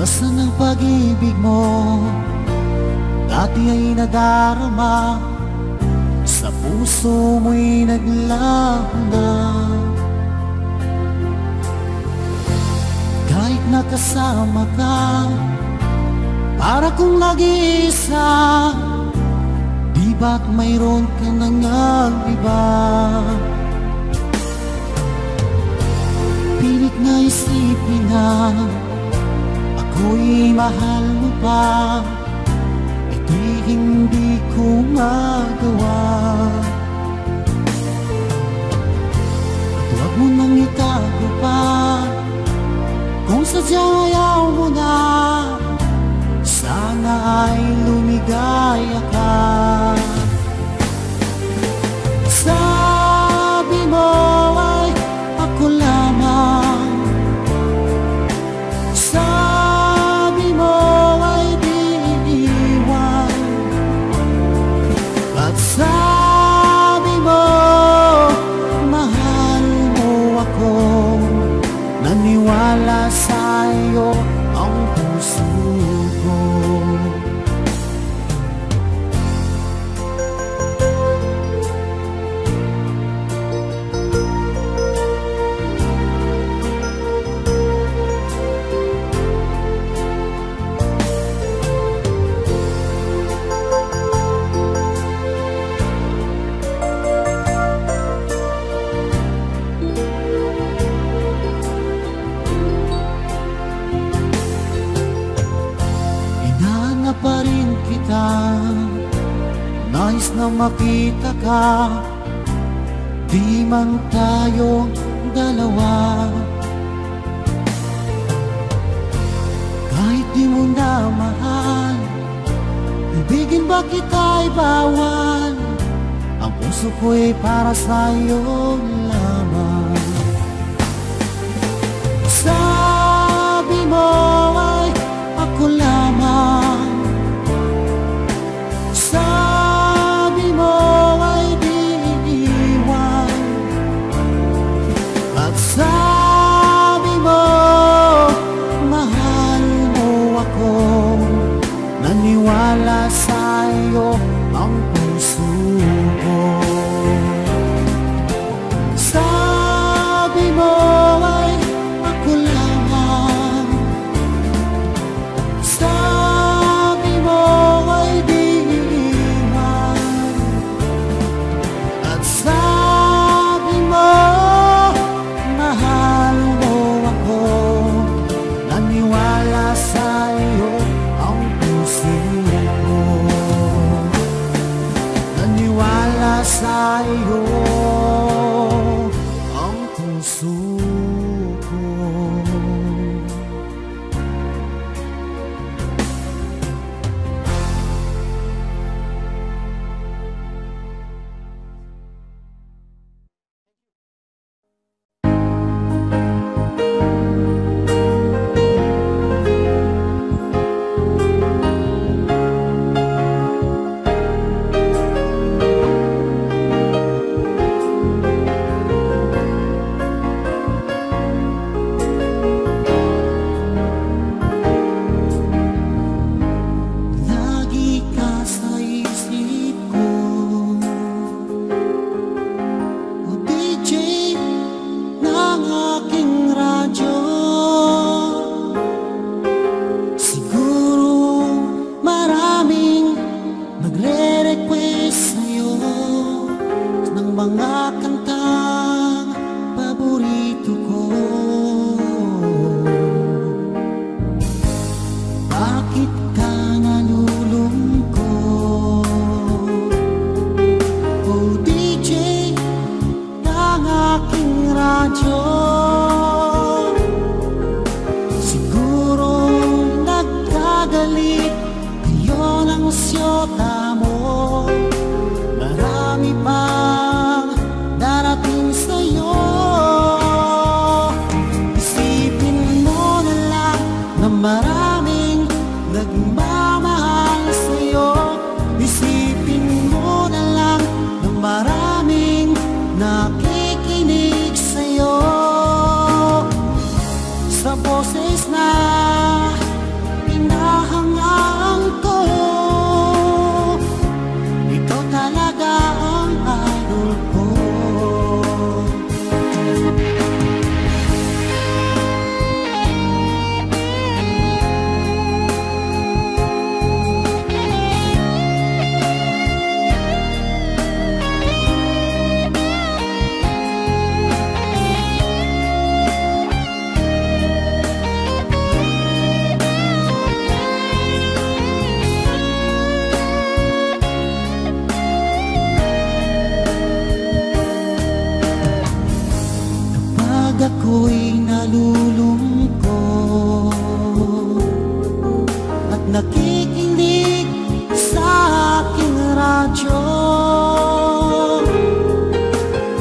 Nasaan ang pag-ibig mo? Dati ay nadarama, sa puso mo'y naglaho na. Kahit nakasama ka, para kong nag-iisa, di ba't mayroon ka nang iba? Pilit nga isipin na ako'y mahal mo pa, hindi ko magawa. At huwag mo nang itago pa, kung sadyang ayaw mo na, sana ay lumigaya ka. Sabi mo ay ako lamang, sabi mo ay sabi mo, mahal mo ako, naniwala sa'yo ang puso ko. Pa rin kita, nais na makita ka, di man tayo dalawa. Kahit di mo na mahal, ibigin ba kita'y bawal? Ang puso ko'y para sa'yo lamang. Sabi mo ay ako lamang, sabi mo ay di iwan, at sabi mo mahal mo ako, naniwala sa'yo ang puso ko. Sabi mo ay ako lamang, sabi mo ay di sabi mo, mahal mo ako, naniwala sa'yo ang puso ko, naniwala sa'yo ang puso ko. nakikinig sa aking radyo.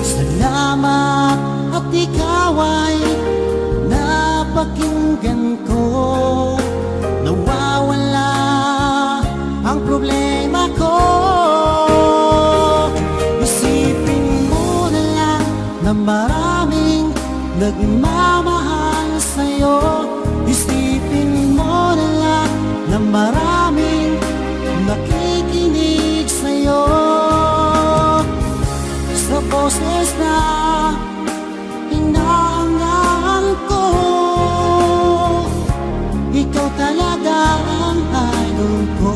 Salamat at ikaw ay napakinggan ko. Nawawala ang problema ko. Isipin mo na lang na maraming nagmamahal sa'yo. Isipin mo na lang na maraming nakikinig sa'yo. Sa boses na hinahangaan ko, ikaw talaga ang idol ko.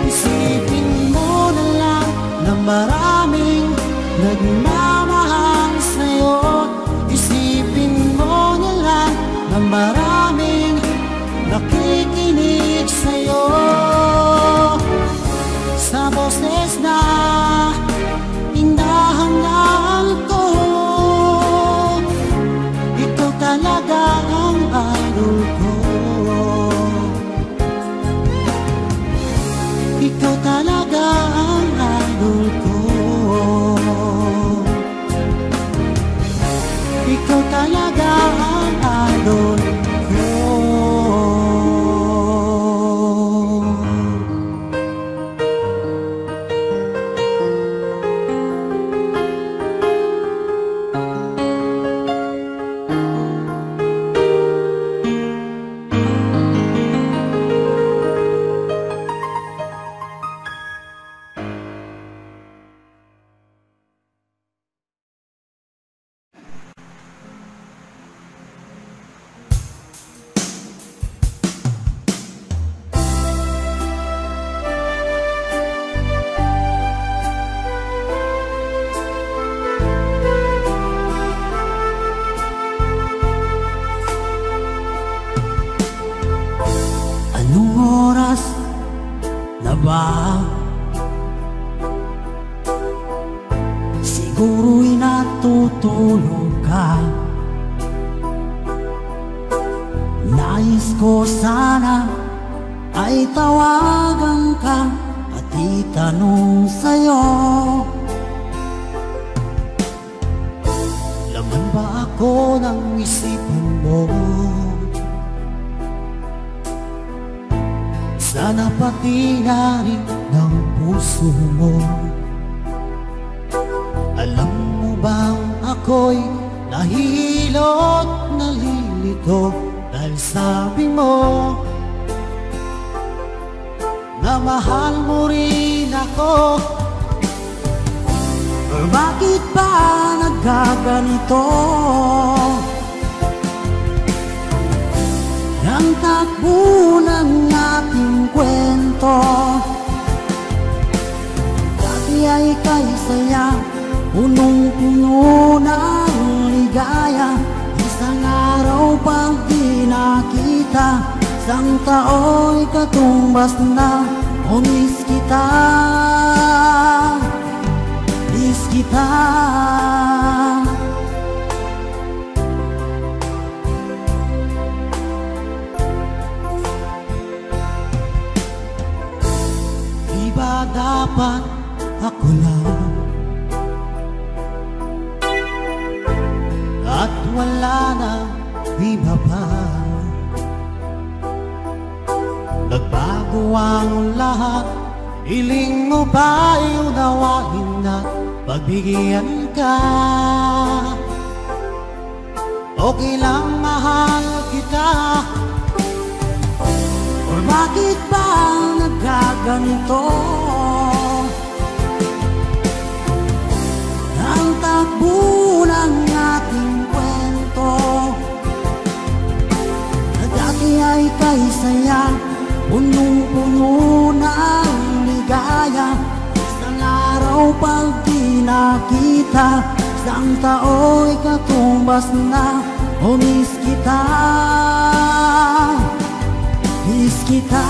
Isipin mo na lang na maraming nagmamahal sa'yo. Isipin mo na lang na maraming nakikinig sa'yo. Sa boses na hinahangaan ko, ikaw talaga ang idol ko. Ikaw talaga ang idol ko. Ikaw talaga ang idol ko. Siguro'y natutulog ka. Nais ko sana ay tawagan ka at itanong sa'yo, laman ba ako ng isipan mo? Sana pati na rin ng puso mo. Alam mo bang ako'y nahihilo at nalilito dahil sabi mo na mahal mo rin ako. Or bakit ba nagkaganito? Ang takbo ng ating kwento, dati ay kay saya, punong-puno ng ligaya. Isang araw pag di nakita, isang tao'y katumbas na. O miss kita, miss kita. Di ba dapat ako lang at wala na iba pa? Nagbago ang lahat, hiling mo ba'y unawain at pagbigyan ka? Okay lang mahal kita. Or bakit ba nagkaganito? Ang takbo ng ating kwento, na dati ay kay saya, punong-puno ng ligaya. Isang araw pag di nakita, isang tao'y katumbas na. O miss kita, miss kita.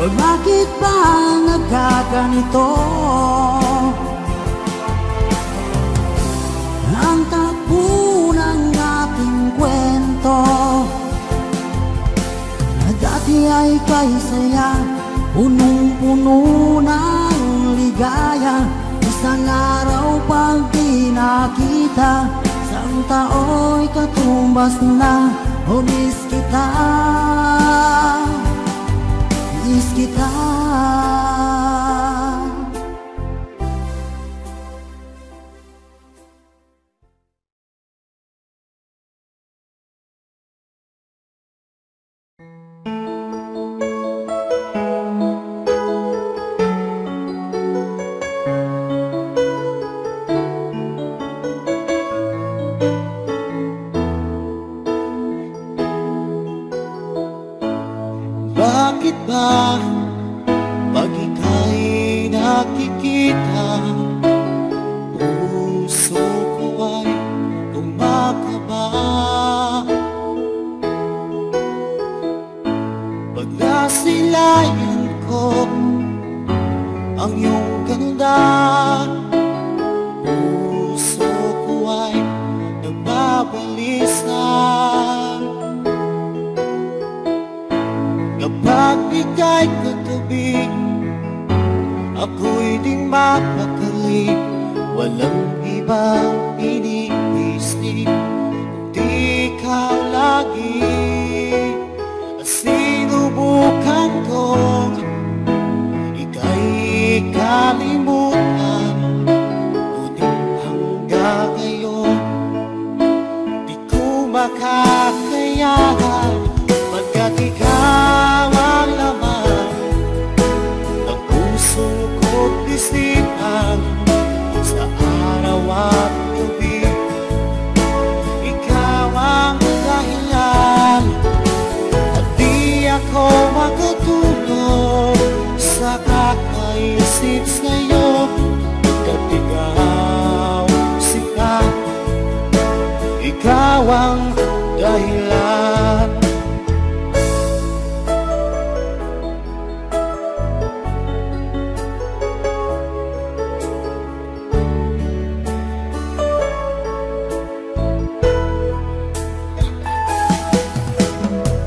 Bakit ba nagkaganito? Ang takbo ng ating kwento, na dati ay kay saya, punong-puno ng ligaya. Isang araw pag di nakita, isang tao'y katumbas na. Oh, miss kita, miss kita. Bakit ba pag ika'y nakikita, puso ko ay kumakaba? Pag nasilayan ko ang iyong ganda, puso ko ay nagbabalisa. Kapag ika'y katabi, ako'y di mapakali. Walang ibang iniisip, kundi ikaw lagi. Sinubukan kong ika'y kalimutan, ngunit hanggang ngayon di ko makakayanan. Pagkat ikaw ang laman ng puso ko't isipan, sa araw at gabi ikaw ang dahilan. At di ako makatulog sa kakaisip sa'yo, pagkat ikaw sika, ikaw ang dahilan.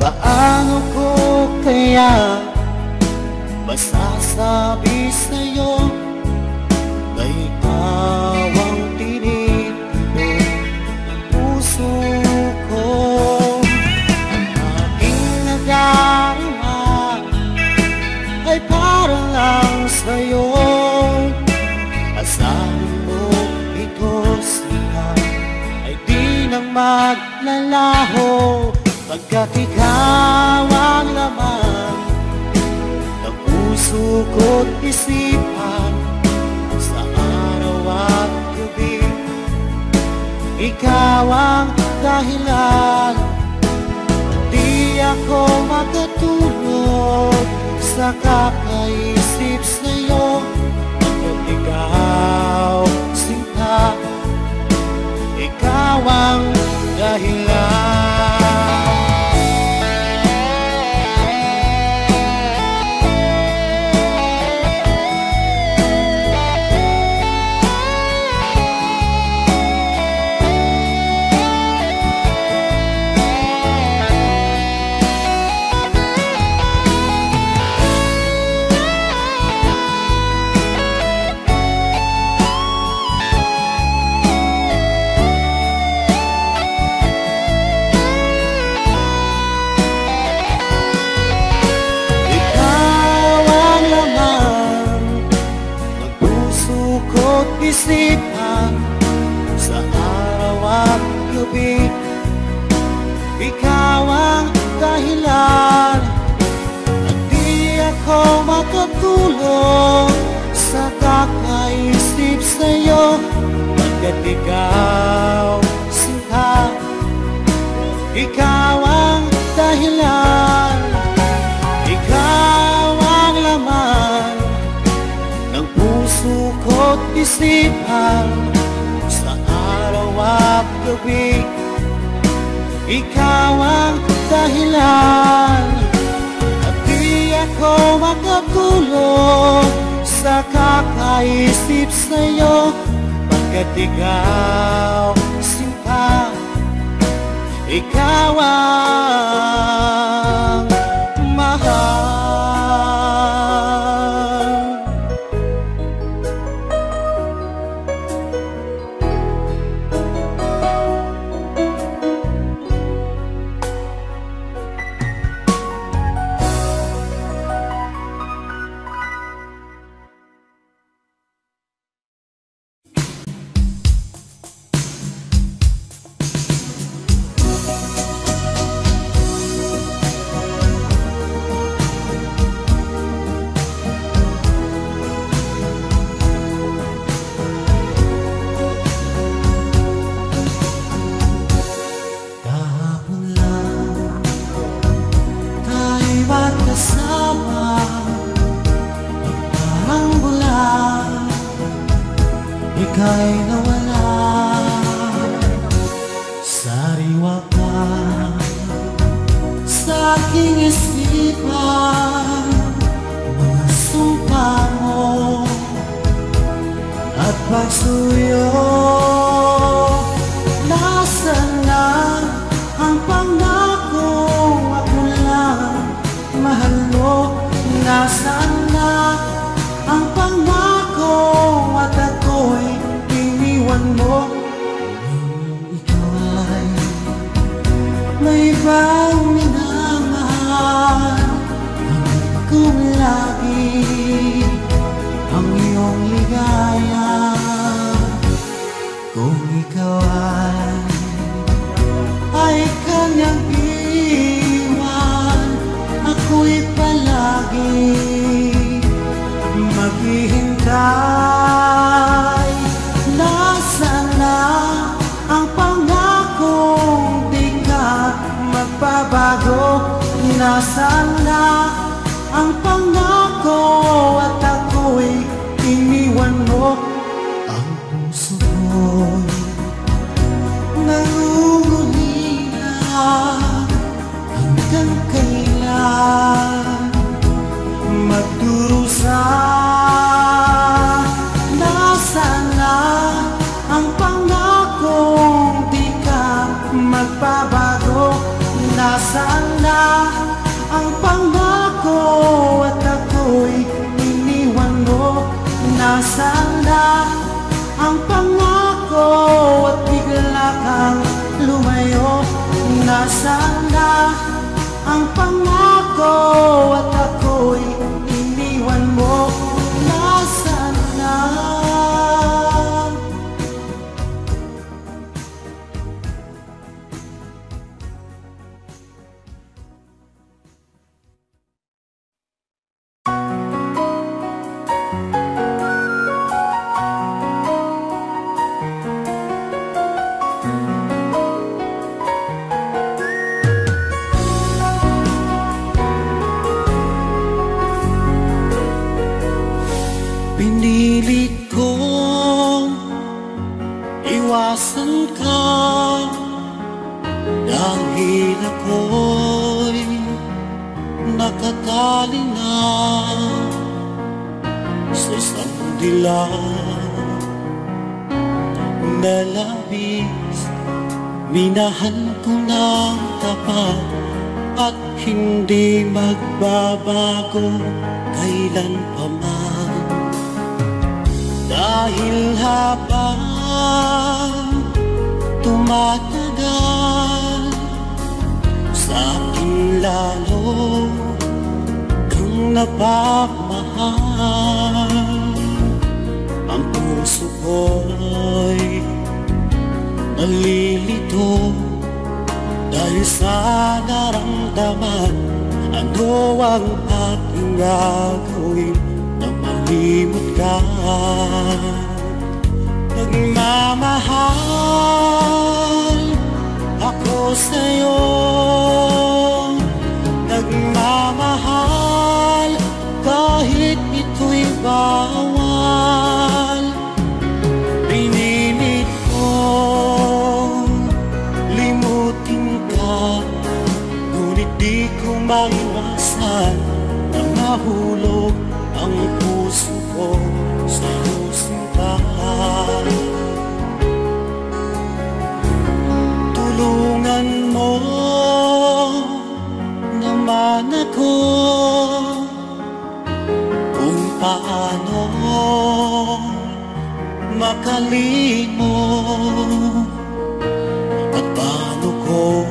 Paano ko kaya masasabi sa'yo na ikaw ang tinitilo ng puso ko? Ang aking nadarama ay para lang sa'yo. Asahan mo ito sila ay di nang maglalaho, pagkat ikaw ang laman ng puso ko't isipan, sa araw at gabi ikaw ang dahilan. Di ako makatulog sa kakaisip sa'yo, pagkat ikaw sinta, ikaw ang dahilan. Isipan, sa araw at gabi ikaw ang dahilan. At di ako makatulog sa kakaisip sa'yo, pagkat ikaw sinta, ikaw ang dahilan. Ikaw ang laman ng puso ko't isipan, sa araw at gabi ikaw ang dahilan. At di ako ko makatulog sa kakaisip sa'yo, pagkat ikaw sinta, ikaw ang mahal. Ika'y nawala, sariwa ka sa aking isipan. Mga sumpa mo at pagsuyo, nasaan na ang pangakong ako lang mahal mo? Nasaan na ang pangako at ako'y iniwan mo? Ikaw ay may ibang minamahal, hanggang kong lagi ang iyong ligaya. Kung ikaw ay kanyang iwan, ako'y palagi maghihintay. Nasaan na ang pangakong di ka magbabago? Nasaan na ang pangako at ako'y iniwan mo? Ang puso ko'y nangungulila, hanggang kailan magdurusa? Nasaan na ang pangakong di ka magbabago? Nasaan na ang pangako at ako'y iniwan mo? Nasaan na ang pangako at bigla kang lumayo? Nasaan na ang pangako at ako'y iniwan mo? Nasaan na? Pinilit kong iwasan ka dahil ako'y nakatali na sa isang dilag na labis. Minahal ko ng tapat at hindi magbabago kailan pa man. Dahil habang tumatagal, sa akin lalo kang napamahal. Ang puso ko'y nalilito dahil sa naramdaman. Ano ang aking gagawin na malimot ka? Nagmamahal ako sa'yo, nagmamahal kahit ito'y bawal. Pinilit kong limutin ka, ngunit di ko maiwasan na mahulog ang puso ko sa'yo sinta. Tulungan mo naman ako kung paano makalimot at paano ko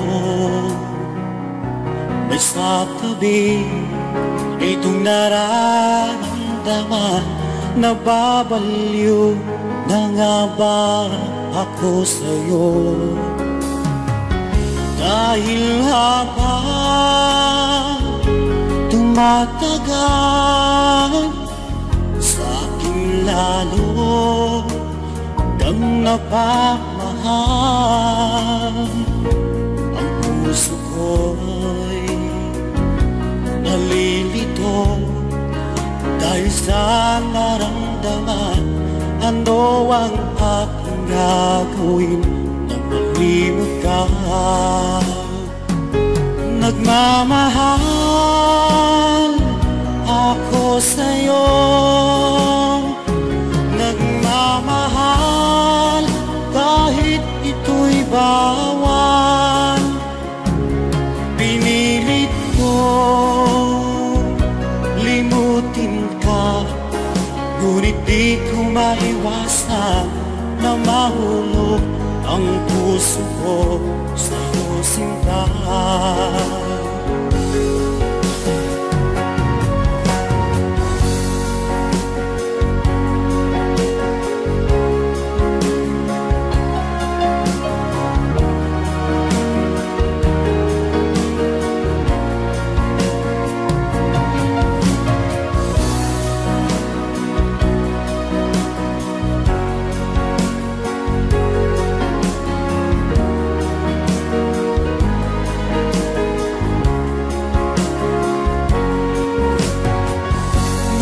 may sa tabi itong nararamdaman. Nababaliw na nga ba ako sa'yo? Dahil habang tumatagal sa aking lalo kang napamahal, ang puso ko'y nalilito dahil sa naramdaman. Ano ang aking gagawin na malimot ka? Nagmamahal ako sa'yo, nagmamahal kahit ito'y bawal. Pinilit ko limutin ka, ngunit di ko maiwasan na mahulog ang puso ko sa'yo sinta.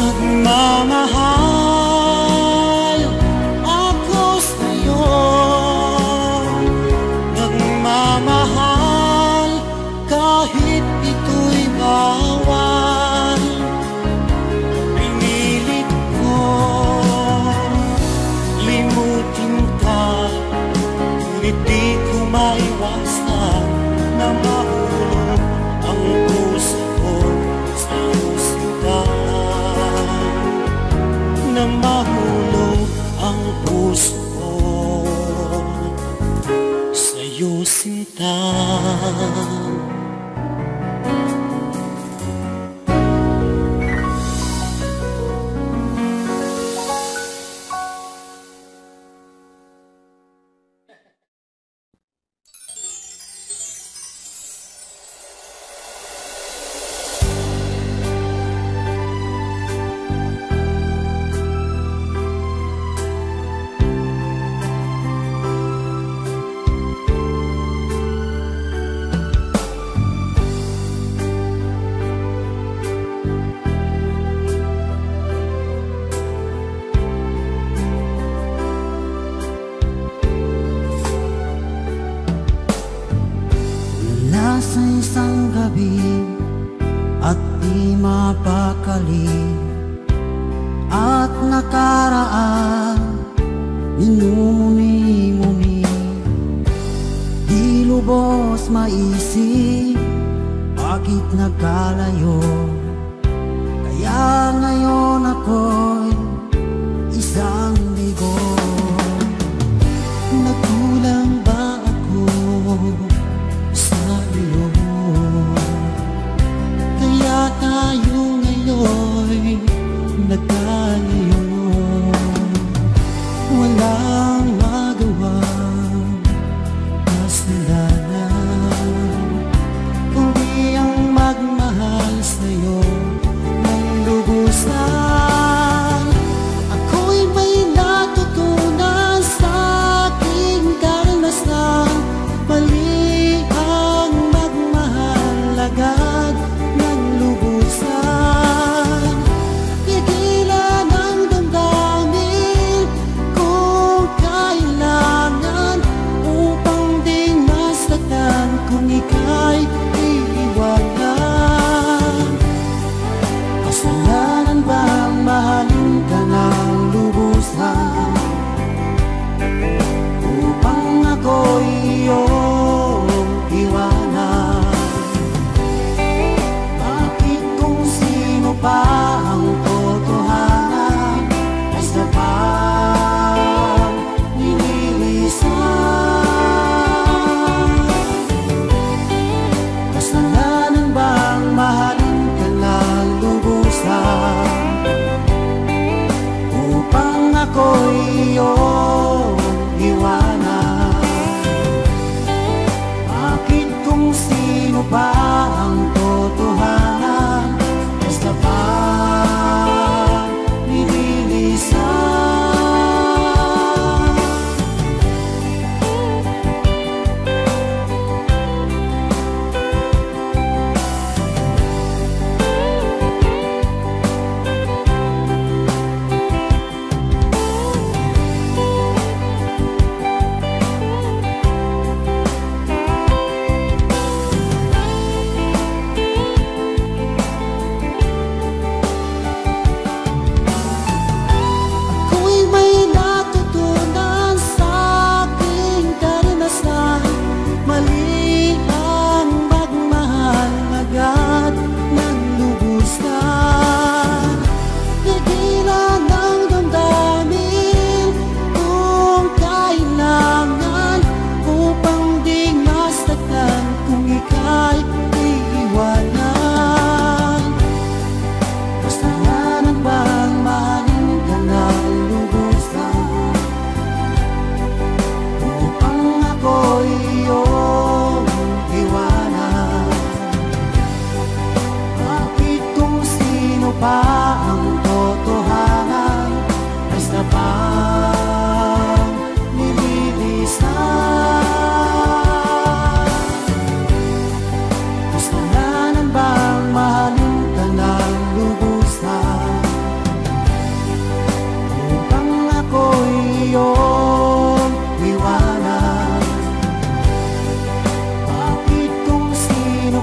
Nagmamahal ako sa'yo, nagmamahal kahit ito'y bawal. Pinilit ko limutin ka, ngunit di ko maiwasan na mahulog ang puso ko sa'yo sinta. Na mahulog ang puso ko sa'yo sinta. Sa isang gabi at di mapakali at nakaraan, minumuni-muni, di lubos maisip bakit nagkalayo. Kaya ngayon ako'y isang ligo. Nagkulang ba ako sa iyo? Kaya tayo ngayon'y nagkalayo. Walang magawang kasalanan, kundi ang magmahal sa'yo ng lubusan. Ako'y may natutunan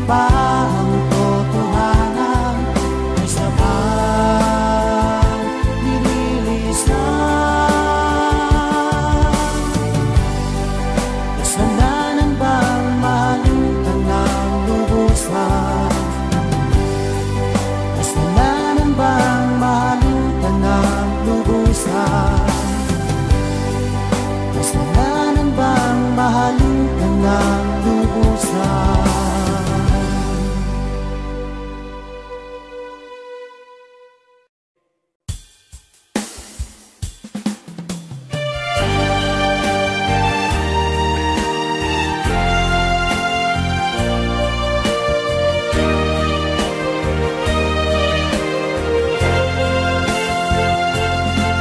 ba ang totohanan ay sabang nililisan? Kasalanan bang mahalin ka ng lubusan? Kasalanan bang mahalin ka ng lubusan? Kasalanan bang mahalin ka ng lubusan?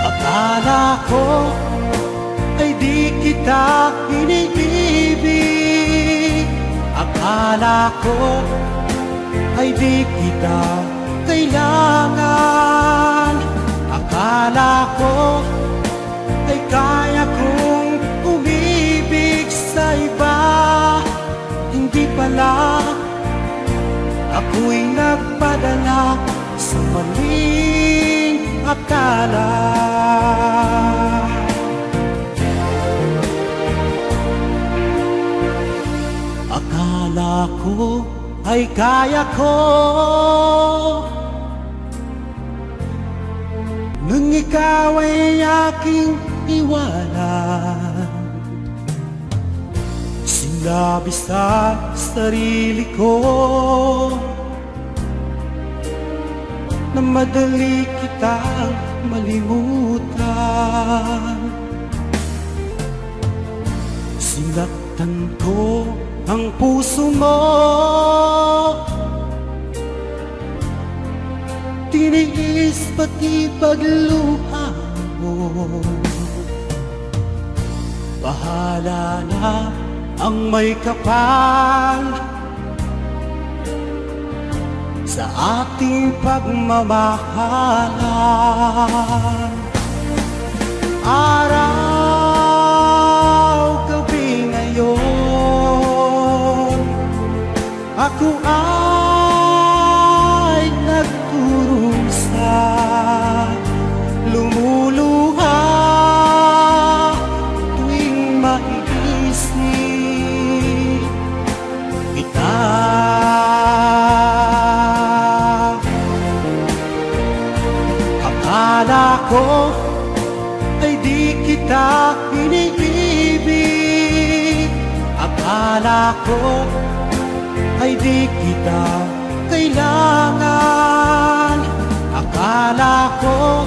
Akala ko ay di kita iniibig. Akala ko ay di kita kailangan. Akala ko ay kaya kong umibig sa iba. Hindi pala, ako'y nagpadala sa maling akala. Akala ko ay kaya ko nung ikaw ay aking iwanan. Sinabi sa sarili ko na madali kitang malimutan. Sinaktan ko ang puso mo, tiniis pati pagluha mo. Bahala na ang may kapal sa ating pagmamahalan. Araw, gabi ngayon, ako ay nagkurusa, lumuluha tuwing maiisip kita. Akala ko ay di kita iniibig. Akala ko ay di kita kailangan. Akala ko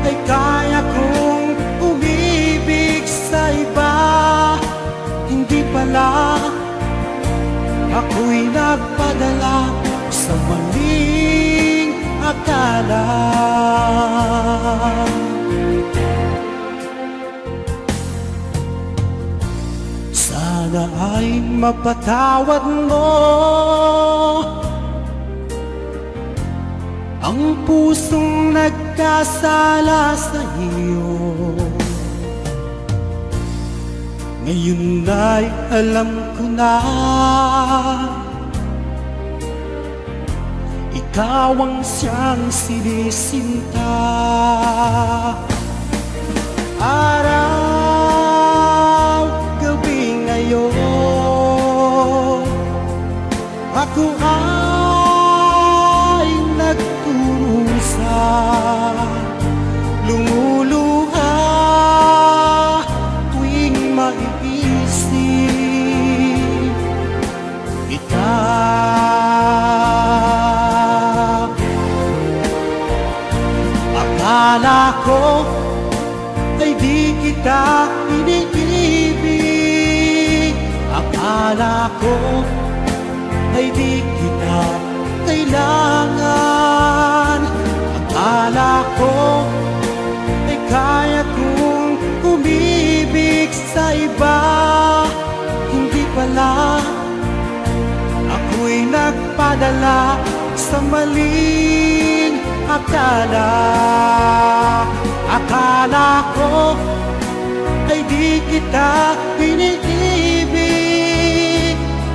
ay kaya kong umibig sa iba. Hindi pala, ako'y nagpadala sa maling akala. Sana ay mapatawad mo ang pusong nagkasala sa iyo. Ngayon ay alam ko na ikaw ang siyang sinisinta. Araw, gabi ngayon, ako ay nagturusa, lumuluha tuwing maiisip kita. Akala ko ay di kita iniibig. Akala ko ay di kita kailangan. Akala ko ay kaya kong umibig sa iba. Hindi pala, ako'y nagpadala sa maling akala. Akala ko ay di kita iniibig.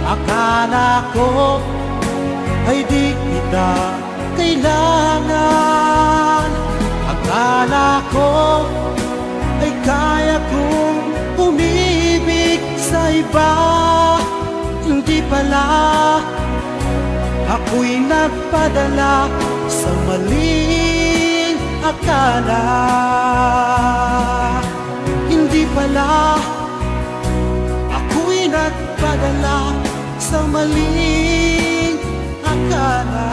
Akala Akala ko ay di kita kailangan. Akala ko ay kaya kong umibig sa iba. Hindi pala, ako'y nagpadala sa maling akala. Hindi pala, ako'y nagpadala sa maling akala.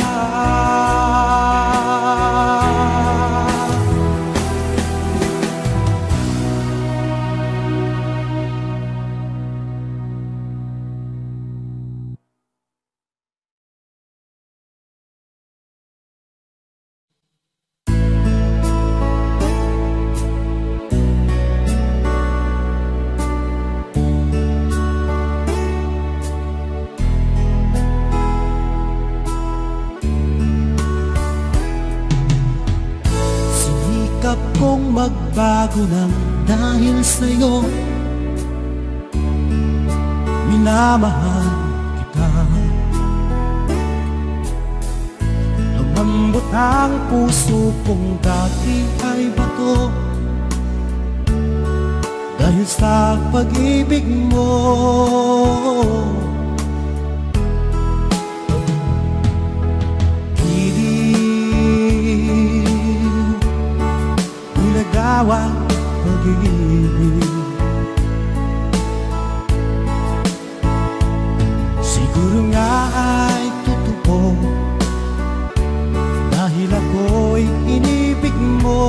Kung magbago lang dahil sa'yo, minamahal kita. Lumambot ang puso kong dati ay bato dahil sa pag-ibig mo. Ang pag-ibig, siguro nga ay totoo dahil ako'y inibig mo.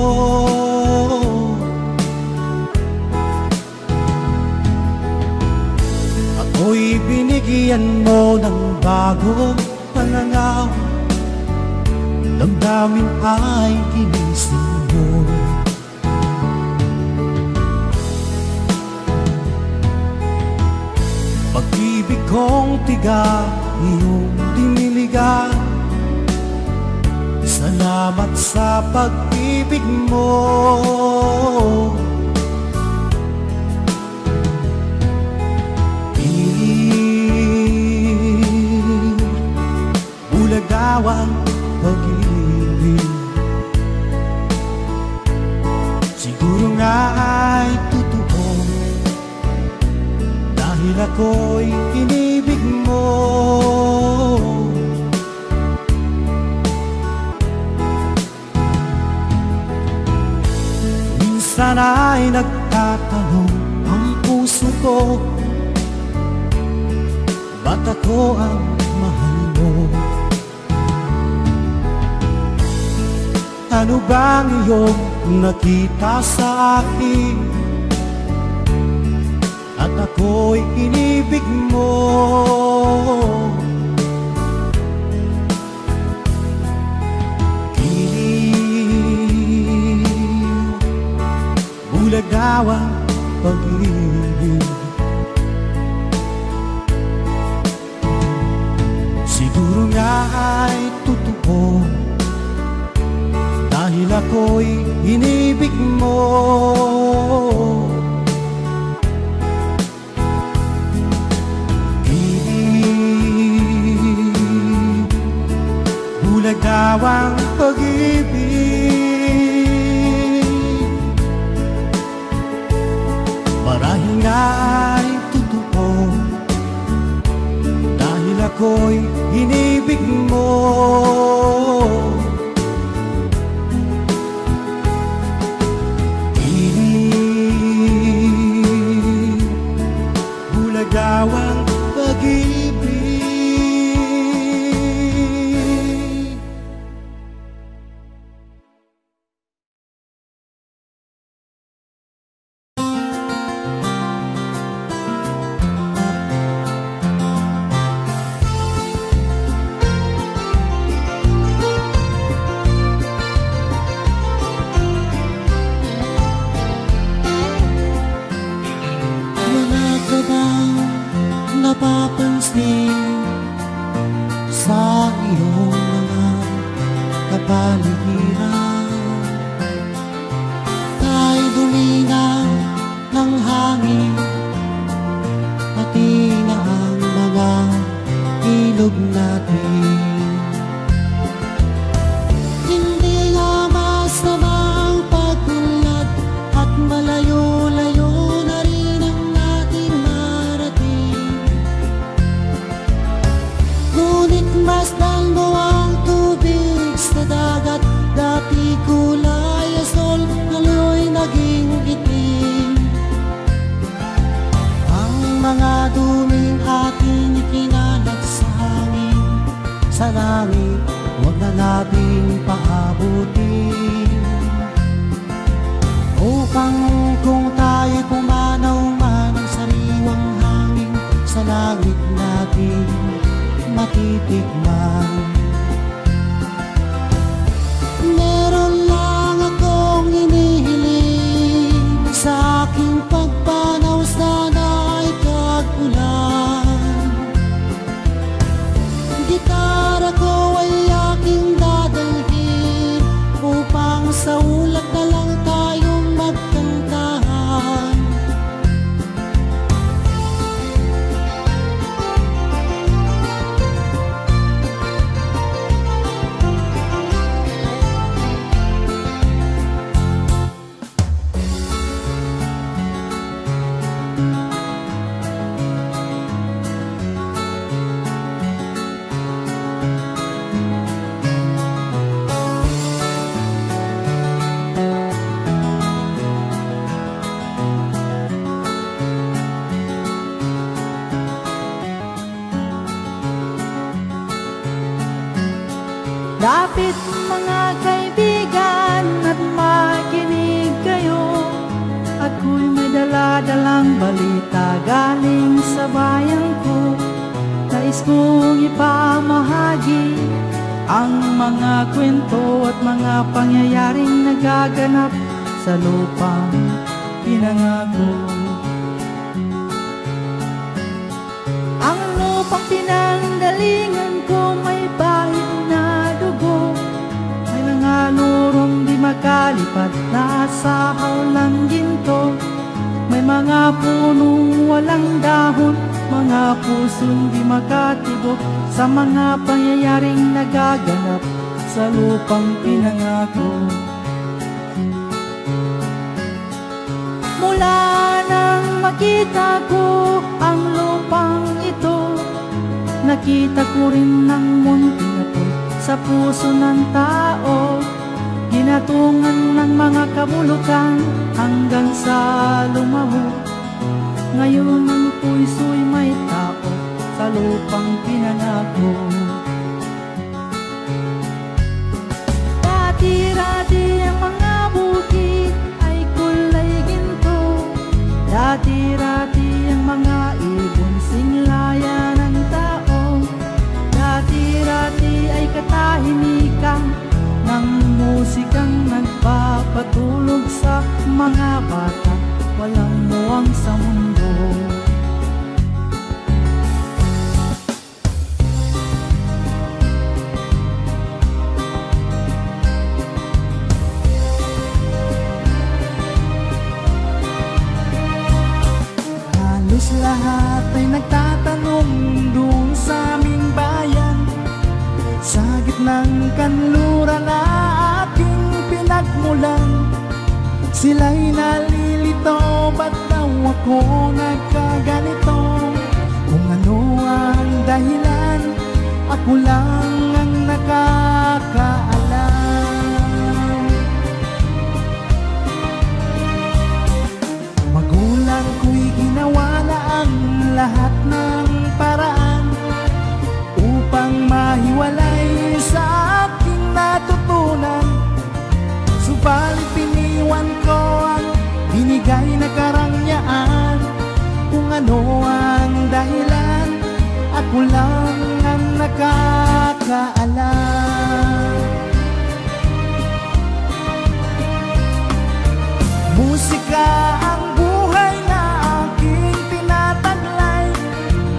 Ako'y binigyan mo ng bagong pananaw, damdamin ay ginising mo. Pag-ibig kong tiga, iyong diniligan. Salamat sa pag-ibig mo. Bulagaw ang pag-ibig, siguro nga ay totoo dahil ako'y inibig mo. Minsan ay nagtatanong ang puso ko, ba't ako ang mahal mo? Ano bang iyong nakita sa akin at ako'y inibig mo? Kilig, bulagaw ang pag-ibig, siguro nga ay totoo dahil ako'y inibig mo. Kilig, bulagaw ang pag-ibig, marahil nga ay totoo dahil ako'y inibig mo. Bulagaw ang pag-ibig. Wala ka bang ilog natin. Hindi nga masamang pagtulad at malayo-layo na rin ang ating marating. Ngunit masdan mo ang tubig sa dagat, dati kulay asol, ngayon'y naging itim. Ang mga duming ating ikinalat sa hangin, sa langit, huwag na nating paabutin. Upang kung tayo'y pumanaw man ang sariwang hangin, sa langit natin matitikman. Meron lang akong hinihiling, sa aking pagpanaw sana'y tag-ulan. Gitara ko ay aking dadalhin, upang sa ulat na lang tayong magkantahan. Lapit mga kaibigan at makinig kayo, ako'y may dala-dalang balita galing sa bayan ko. Nais kong ipamahagi ang mga kwento at mga pangyayaring nagaganap sa lupang pinangako. Ang lupang pinanggalingan ko may bahid na dugo, may mga lurong di makalipat na asahaw lang ginto, may mga punong walang dahon, mga pusong di makatibok sa mga pangyayaring nagaganap sa lupang pinangako. Mula nang makita ko ang lupang ito, nakita ko rin ng munting apoy sa puso ng tao, ginatungan ng mga kabulukan hanggang sa lumaho. Ngayon ang puso'y may tao sa lupang pinangako. Dati-dati ang mga bukid ay kulay ginto, dati-dati ang mga ibon singlayan ng tao, dati-dati ay katahimikan ng musikang nagpapatulog sa mga bata, walang muwang sa mundo. Halos lahat ay nagtatanong doon sa aming bayan, sa gitnang kanluran na aking pinagmulan. Sila'y nalilito, ba't daw ako nagkaganito? Kung ano ang dahilan, ako lang ang nakakaalam. Magulang ko'y ginawa na ang lahat ng paraan upang mahiwalay sa aking natutunan. Subalit piniwan ko ang binigay na karangyaan. Kung ano ang dahilan, ako lang ang nakakaalam. Musika ang buhay na aking tinataglay,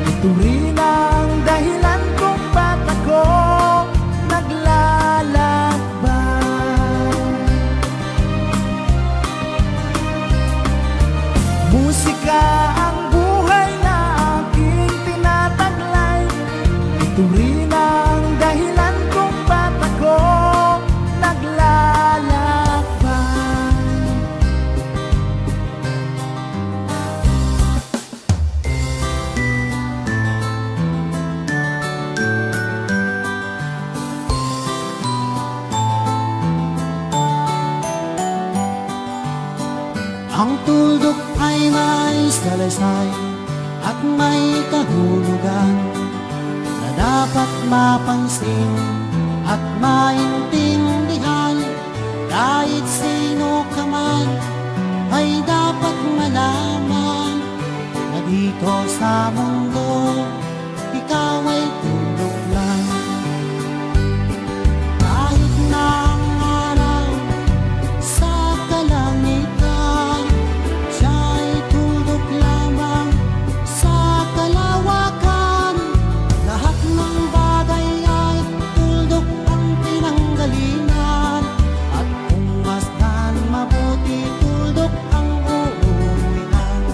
ito rin ang dahilan kung ba't ako naglalakbay. Musika ang buhay na aking tinataglay, Ito rin ang dahilan kung ba't ako naglalakbay. Ang tuldok ay may salaysay at may kahulugan na dapat mapansin at maintindihan. Kahit sino ka man ay dapat malaman na dito sa mundo ikaw ay tuldok lang. Kahit na ang araw sa kalangitan, siya'y tuldok lamang sa kalawakan. Lahat ng bagay ay tuldok ang pinanggalingan, at kung masdan mabuti, tuldok ang uuwian.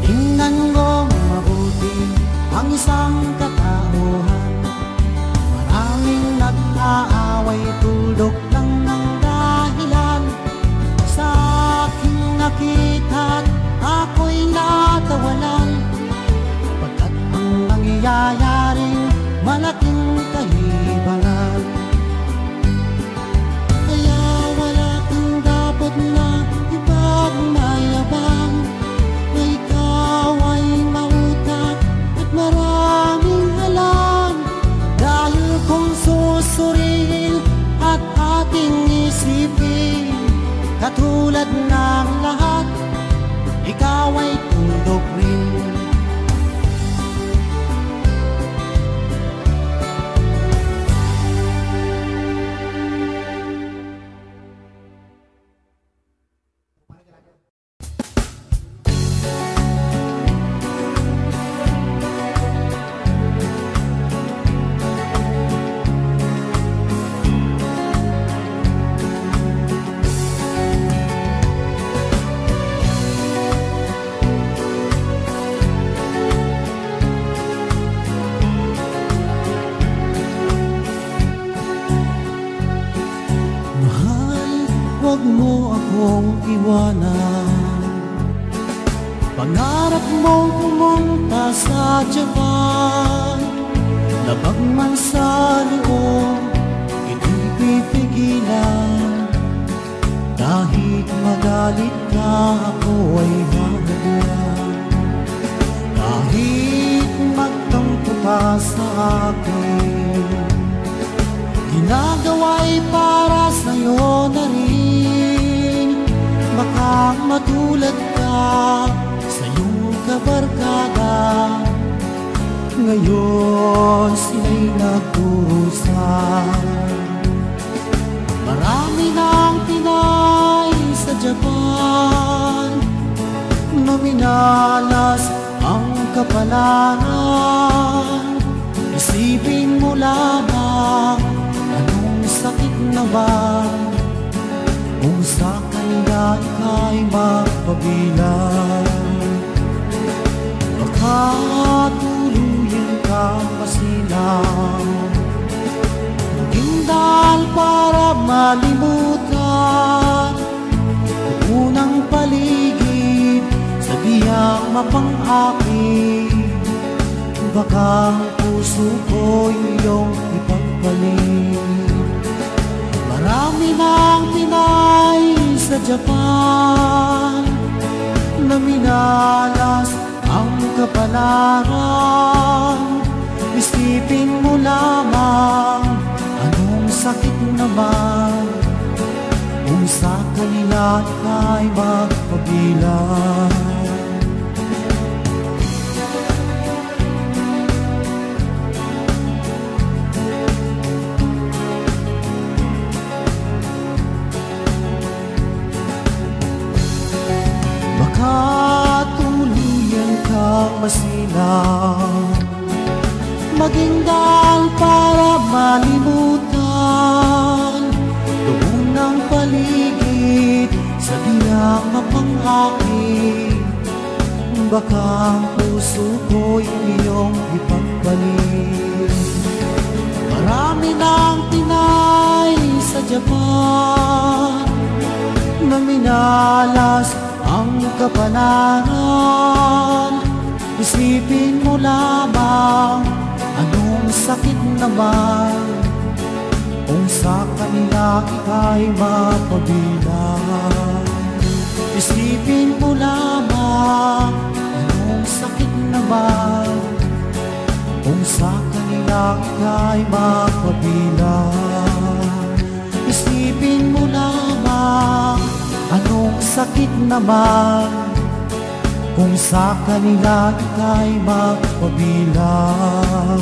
Tingnan mo mabuti ang isang katauhan. Maraming nag-aaway, tuldok lang ang dahilan. Sa aking nakita't ako'y natawalan, pagkat ang nangyayaring malaking kahibangan. Kaya wala kang dapat na ipagmayabang, na ikaw ay mautak at maraming alam. Dahil kung susuriin at ating isipin, katulad ng lahat, ikaw ay tuldok rin. Mahal, huwag mo akong iwanan. Pangarap mong pumunta sa Japan, labag man sa loob, hindi pipigilan. Kahit magalit ka, ako ay hahaglan. Kahit magtampo ka sa akin, ginagawa'y para sa'yo na rin. Baka matulad ka sa iyong kabarkada, ngayon sila'y nagdurusan. Marami ng Pinay sa Japan na minalas ang kapalaran. Isipin mo lamang, anong sakit naman kung sa kanila ika'y magpabilang. Baka tuluyan ka masilang, maging dahil para malimutan ang unang paligid sa diyang mapang-akit. Baka ang puso ko'y iyong ipagpalit. Marami ng Pinay sa Japan na minalas ang kapalaran. Isipin mo lamang, anong sakit naman kung sa kanila ika'y magpabilang. masinag, maging daan para malimutan doon ng paligid sa diyang mapanghakit. Baka ang puso ko'y iyong ipagbalik. Marami ng Pinay sa Japan na minalas ang kapanaran. Isipin mo lamang anong sakit naman kung sa kanila ika'y mapabilang. Isipin mo lamang anong sakit naman kung sa kanila ika'y mapabilang. Isipin mo lamang anong sakit naman kung sa kanila ika'y mapabilang.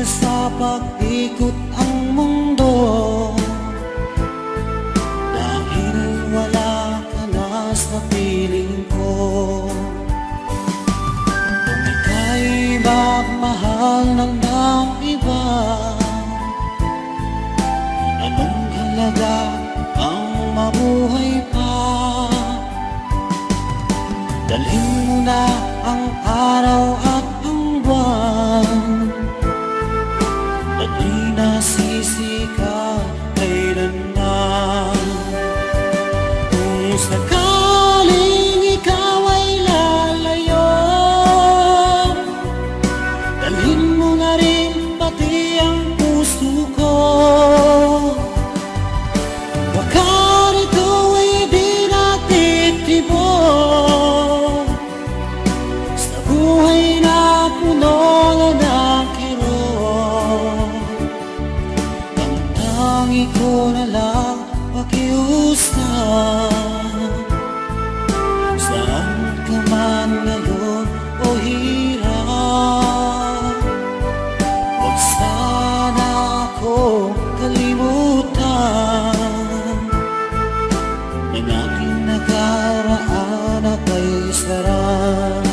Sa pag-ikot ang mundo, dahil wala ka na sa piling ko. Kung ika'y magmahal ng iba, anong halaga ang mabuhay pa? Dalhin mo na ang araw at ang buwan, at di nasisi ka kailanman. Kung sakaling ikaw ay lalayo, dalhin mo na rin pati ang puso ko. Baka rito ay di natitibok sa buhay na puno na tangi ko na lang pakiusap. Saan ka man ngayon o hirap, huwag sana ako kalimutan ng aking nakaraan na kay sarap.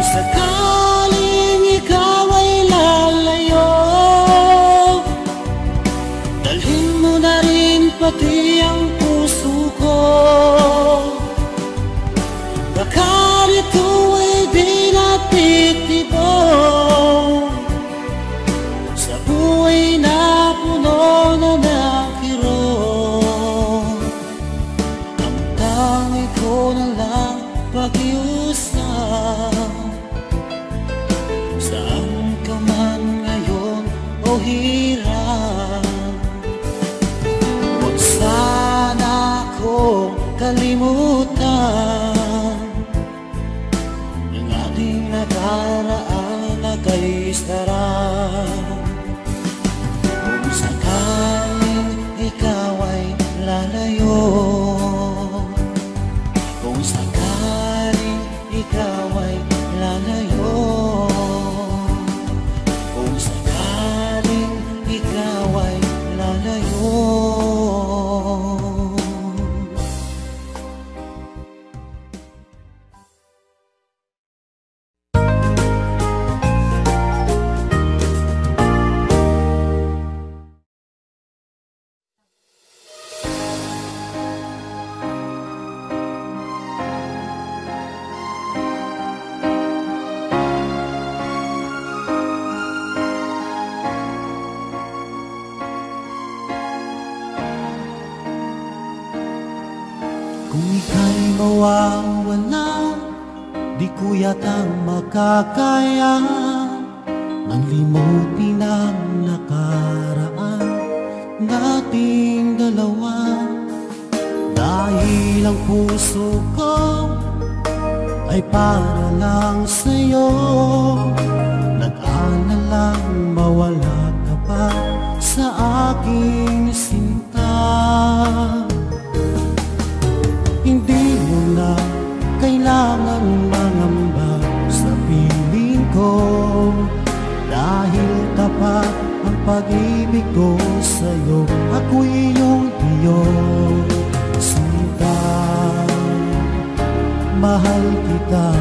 Sakaling ikaw ay lalayo, dalhin mo na rin pati ang puso ko. Baka rito ay di natitibok sa buhay na puno na ng kirot. Ang tangi ko na lang pakiusap. Saan ka man ngayon o hirap, huwag sana akong kalimutan ng ating nakaraan na kay sarap. Kung sakaling ikaw ay lalayo, kung sakaling ikaw ay lalayo, kung sakaling ikaw ay lalayo, mawawala, di ko yata makakaya nang limutin ang nakaraan nating dalawa. Dahil ang puso ko ay para lang sa'yo, nag-aalalang mawala ka pa sa aking sinta. Hindi mo na kailangan mangamba sa piling ko, dahil tapat ang pag-ibig ko sa'yo. Ako'y iyong sinta, mahal kita.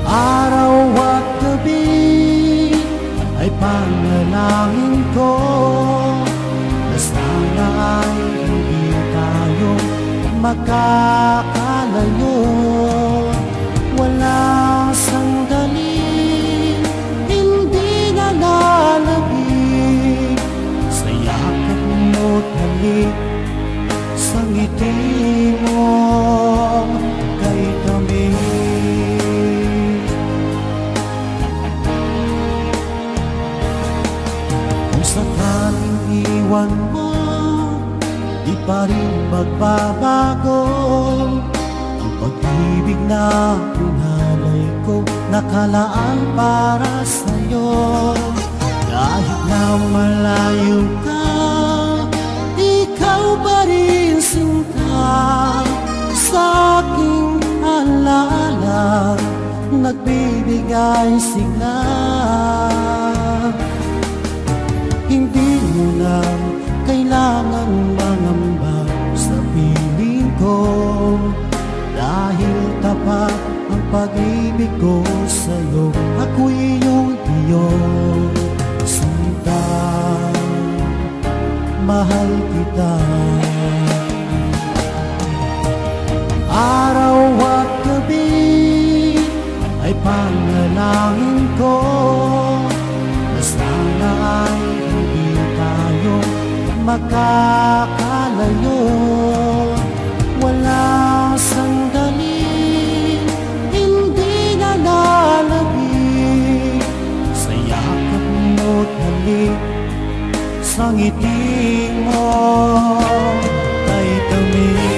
Araw at gabi ay panalangin ko na sana ay hindi tayo makakalayo. Walang sandali hindi nalalabig sa yakap mo't halik, sa ngiti mo kay tamis. Kung sakaling iwan mo, di pa rin magbabago ang pag-ibig na pinalay ko, nakalaan para sa'yo. Kahit na malayo ka, ikaw pa rin sinta, sa aking alaala nagbibigay sigla. Hindi mo na kailangan mangamba sa piling ko, dahil tapat ang pag-ibig ko sa'yo. Ako'y iyong sinta, mahal kita. Araw at gabi ay panalangin ko na sana ay hindi tayo makakalayo. Wala sandali hindi nalalabig sa yakap mo't halik, sa ngiti mo kay tamis.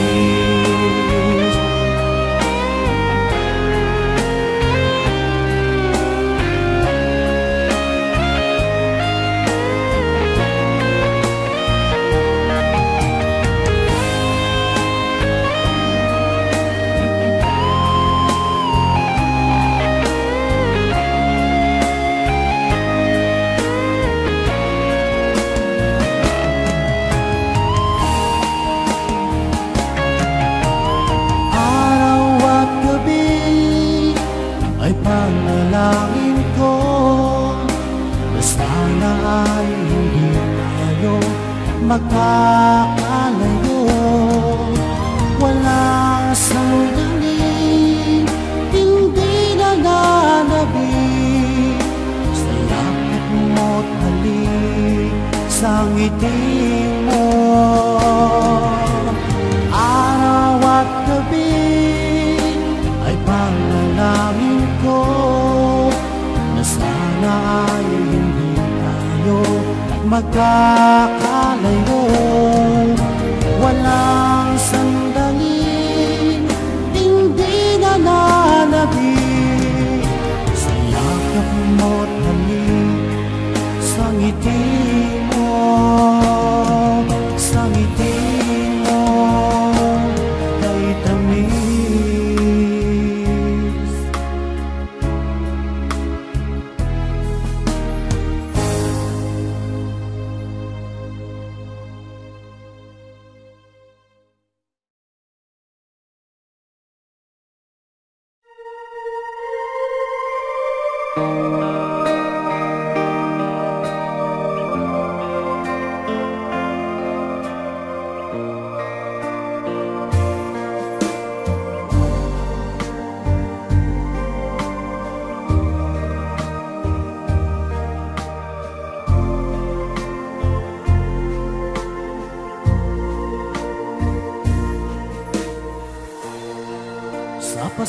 Panalangin ko na sana ay hindi tayo makakalayo. Wala sandali hindi nalalabig sa yakap mo't halik, sa ngiti mo. Araw at gabi ay panalangin ko na sana ay hindi tayo magkakalayo. Walang sandali hindi nalalabig sa yakap mo't halik, sa ngiti mo, sa ngiti mo kay tamis.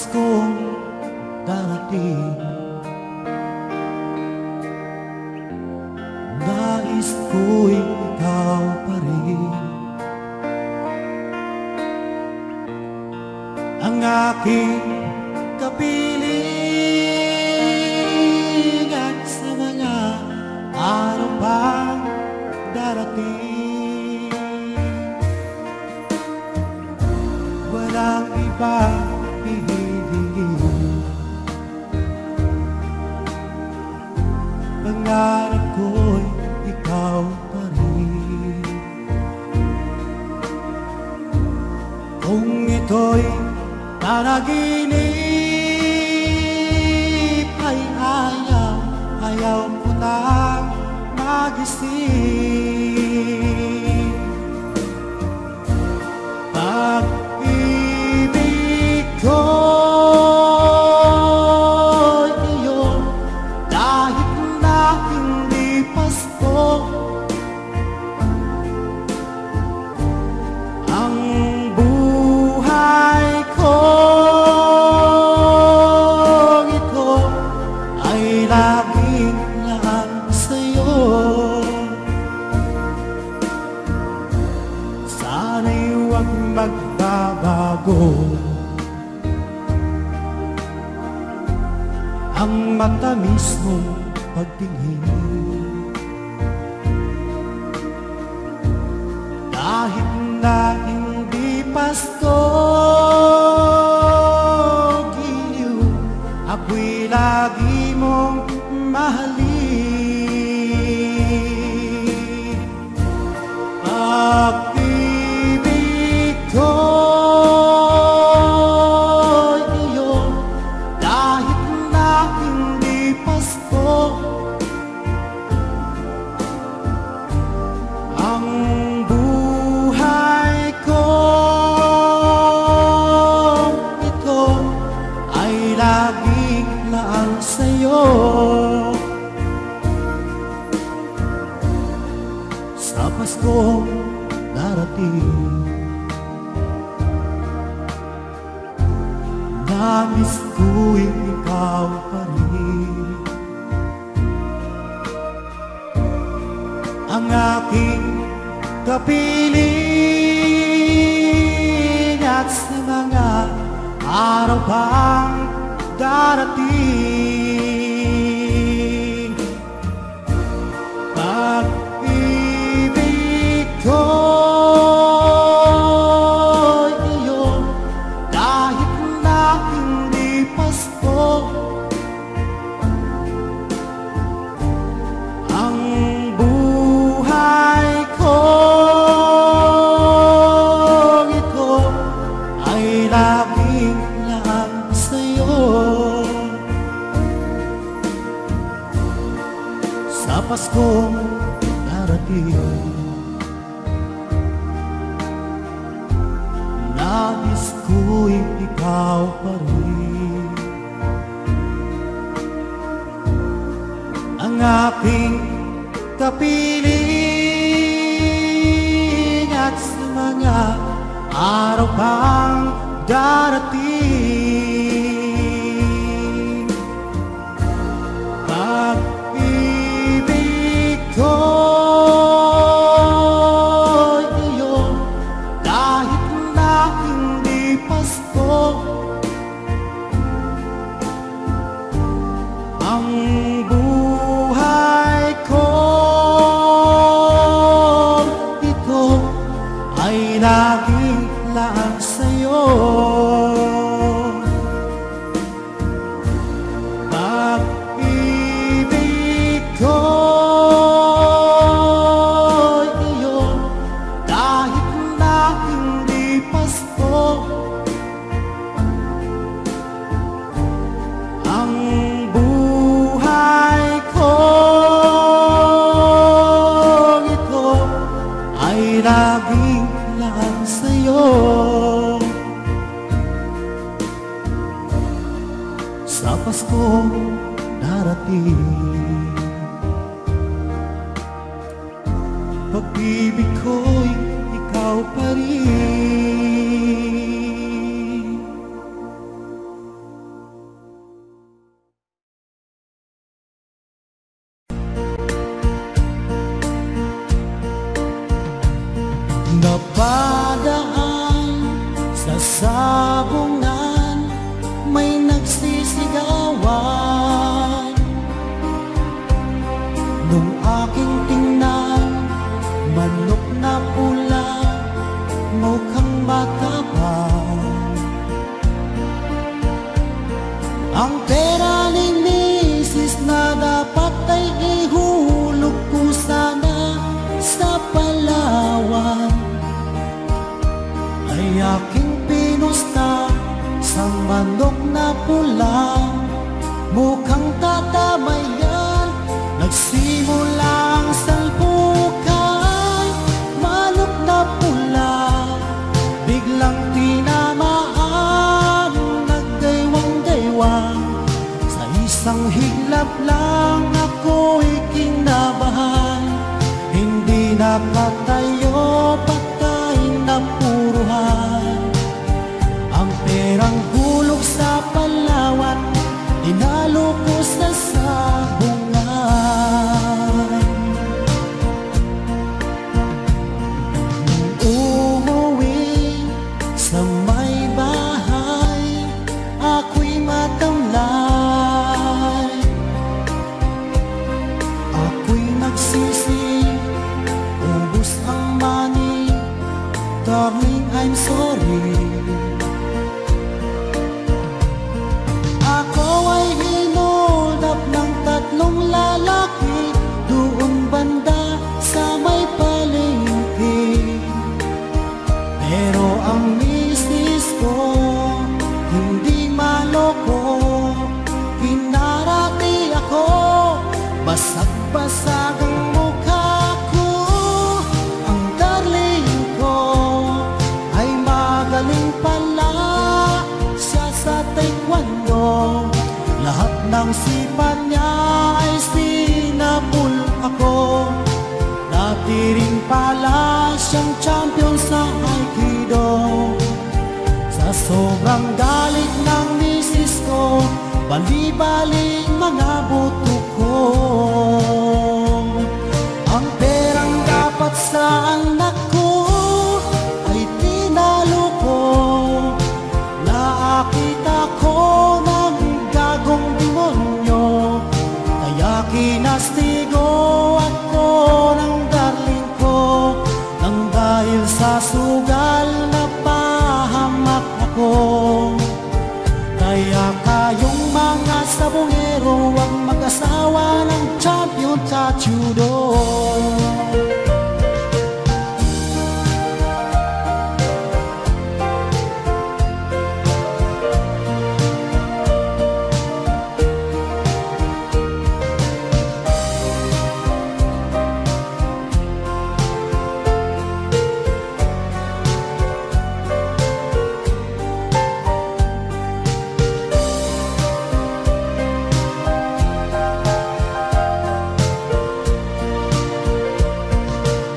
Paskong darating, nais ko'y ikaw pa rin ang aking kapiling, at sa mga araw pang darating, walang iba hihingin. Pangarap ko'y ikaw pa rin. Kung ito'y panaginip ay ayaw ko nang magising. Pag-ibig ko'y iyo, kahit na hindi Pasko, ang buhay ko ito ay laging laan sa'yo. Sana'y huwag magbabago ang matamis mong pagtingin, kahit na hindi Pasko, giliw, ako'y lagi mong mahalin. Pag-ibig ko'y iyo, kahit na hindi Pasko, ang buhay ko ito ay laging laan sa'yo. Sa Paskong darating, nais ko'y ikaw pa rin ang aking kapiling, at sa mga araw pang darating, pag-ibig ko'y iyo, kahit na hindi Pasko, ang buhay ko ito ay laging laan sa'yo. Sa Paskong darating, nais ko'y ikaw pa rin ang aking kapiling, at sa mga araw pang darating, pag-ibig ko'y iyo, kahit na hindi Pasko, ang buhay ko ito ay laging laan sa'yo. Pag-ibig ko'y iyo, kahit na hindi Pasko, ang buhay ko ito ay laging laan sa'yo. Sa Paskong darating, pag-ibig ko'y ikaw pa rin. pula, mukhang tatamayan. Nagsimulang salpukan, manok na pula, biglang tinamaan, naggaywang-gaywang. Sa isang higlap lang ako'y kinabahan, hindi nakatayo pagkain na puruhan. Ang perang hulog sa Palawan, dinalo ko sa sabungan. Umuwi sa may bahay, ako'y matamlay. Ako'y nagsisi, ubos ang money, darling, I'm sorry. Ako ay hinold up ng tatlong lalaki doon banda sa may palengke. Pero ang misis ko hindi maloko, kinarati ako, basag-basag ang mukha ko. Ang darling ko ay magaling pala siya sa taekwondo. Lahat ng sipat niya ay sinabul ako. Dati rin pala siyang champion sa Aikido. Sa sobrang galit ng misis ko, bali-baling mga buto ko. Ang perang dapat sa anak ko ay tinalo ko. Nakita ko ng gagong demonyo, kaya kinastigo ako ng darling ko. Nang dahil sa sugal na pahamak ako. Kaya kayong mga sabongero, huwag mag-asawa ng champion sa judo.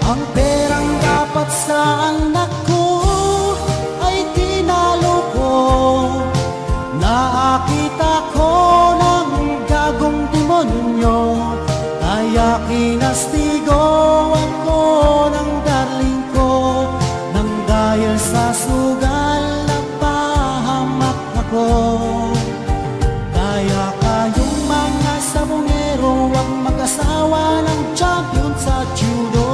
Ang perang dapat sa anak ko ay tinalo ko. Nakita ko ng gagong demonyo, kaya kinastigo ako ng darling ko. Nang dahil sa sugal na pahamak ako. Kaya kayong mga sabongero, huwag mag-asawa ng champion sa judo.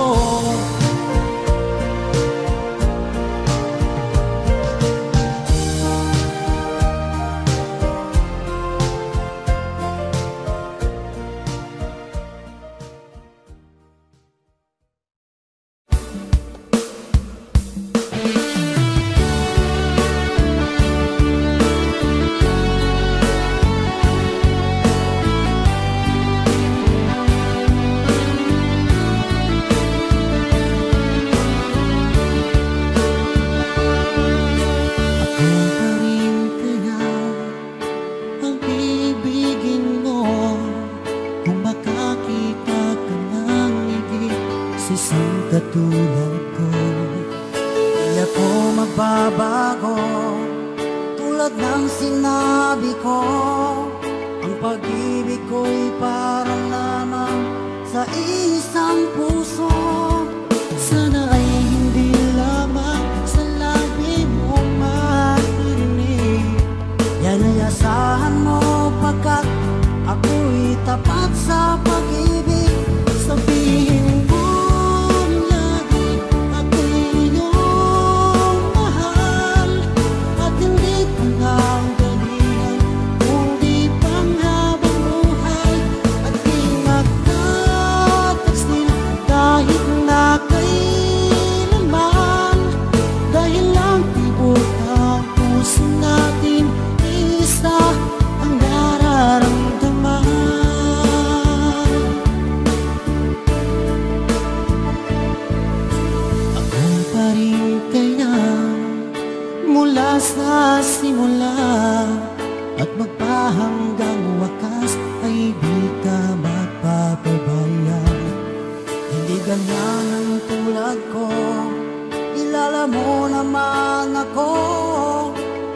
Katulad ko, di ako magbabago. Tulad ng sinabi ko, ang pag-ibig ko'y parang lamang sa isang puso. Sana ay hindi lamang sa labi mo marinig. Yan ay asahan mo pagkat ako'y tapat sa pag-ibig. Sabihin mo dahil lang tibok ang puso natin isa. simula at magpahanggang wakas ay di ka magpapabayaan. Hindi ganyan ang tulad ko, kilala mo naman ako.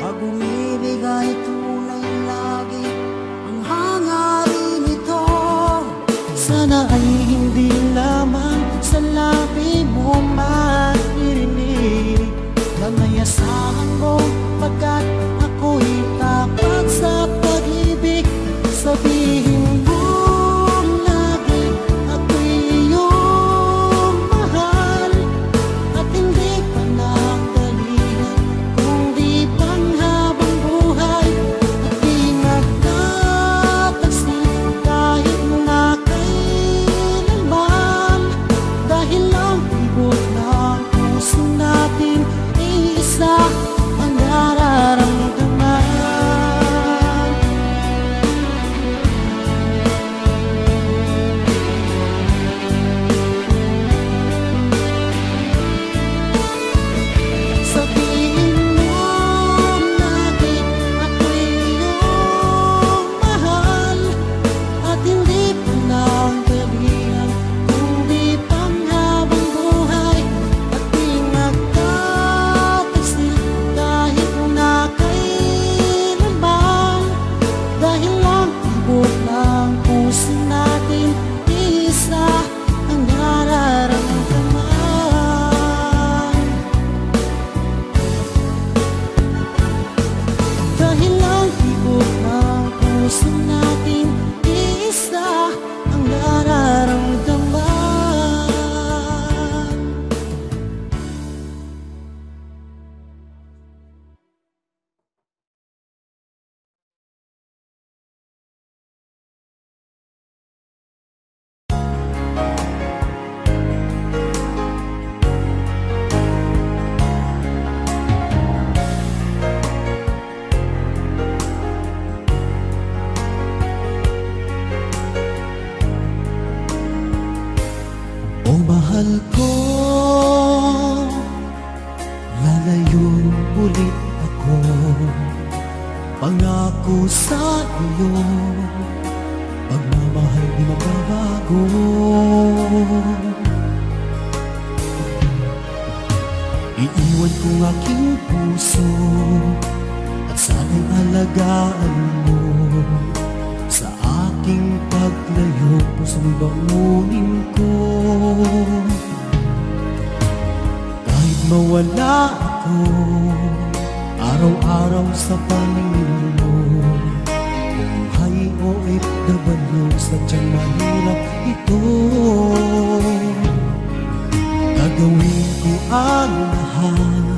Pag umibig ay tunay lagi ang hangarin nito. Sana ay hindi lamang sa labi mo maririnig na nayasahan mo, pagkat ako'y tapat sa pag-ibig. Sabihin mo lagi ako'y iyong mahal, at hindi pa nagdalihan kundi panghabang buhay. At di magtataksil kahit na kailanman, dahil lang ibot ng puso natin isa ang nararamdaman. Sabihin mo lagi ako'y iyong mahal, at hindi pa nagdalihan kundi panghabang buhay. At di magtataksil kahit na kailanman, dahil lang ibot ng puso natin isa ang nararamdaman. Dahil lang ibot ng puso natin isa ang nararamdaman. O mahal ko, lalayo ulit ako. Pangako sa iyo, pagmamahal di magbabago. Iiwan kong aking puso at sana'y alagaan mo. Sa aking paglayo, pusong bangunin ko. Kahit mawala ako araw-araw sa paningin mo, buhay o OFW, sadyang mahirap ito. Gagawin ko ang lahat,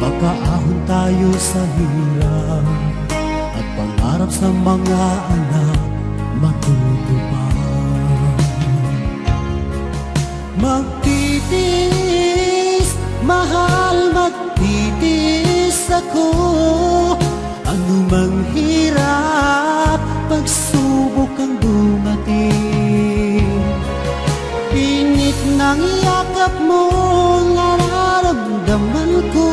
makaahon tayo sa hirap, at pangarap sa mga anak matutupad. Magtitiis, mahal, magtitiis ako. Anumang hirap, pagsubok ang dumating. Init ng yakap mo, nararamdaman ko.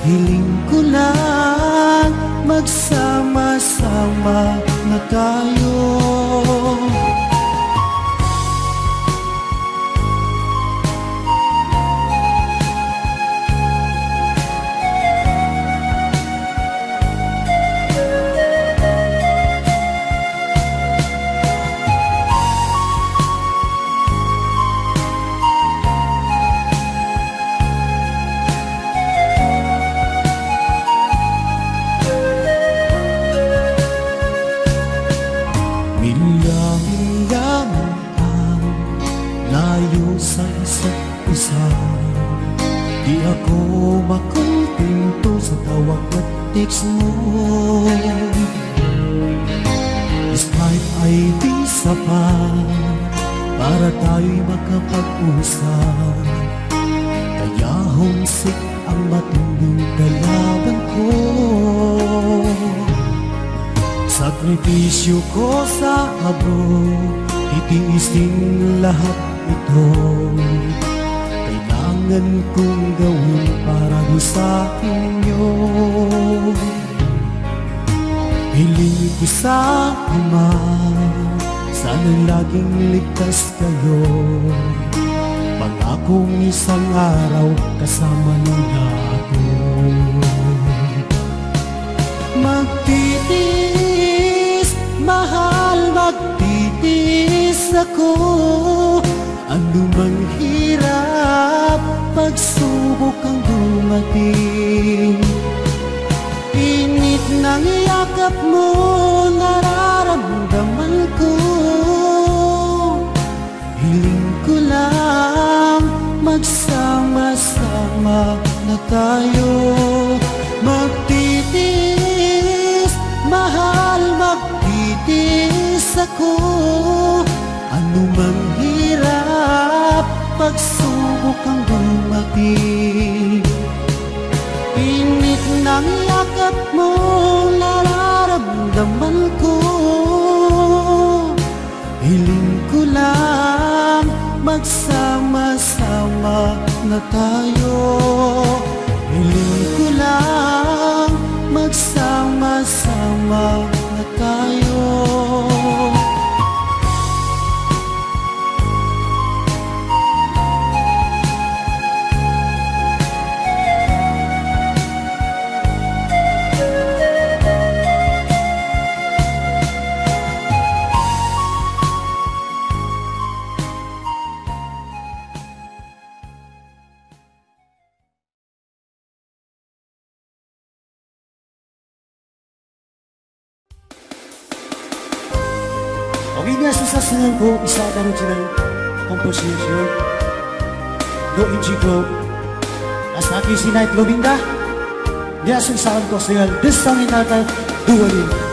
Hiling ko lang, magsama-sama na tayo. Sa isa't isa, di ako makontento sa tawag at text mo. Skype ay di sapat para tayo'y makapag-usap, kaya homesick ang matinding kalaban ko. Sakripisyo ko sa abroad, itiis din lahat ito. Kailangan kailangan kong gawin para di sa inyo. Hiling ko sa Ama, sana'y laging ligtas kayo. Pangakong isang araw kasama nila ako. Magtitiis, mahal, magtitiis ako. Ano mang hirap, pagsubok ang dumating. Init ng yakap mo, nararamdaman ko. Hiling ko lang, magsama-sama na tayo. Magtitiis, mahal, magtitiis ako. Ano mang hirap, pagsubok ang dumating. Init ng yakap mo, nararamdaman ko. Hiling ko lang, magsama-sama na tayo. Hiling ko lang, magsama-sama na tayo. Okay nga, susasunod ko isa ka rin ng composition. Do Ichigo Asaki Sinai Globinda. Dia susahan ko sa this song entitled Duwali.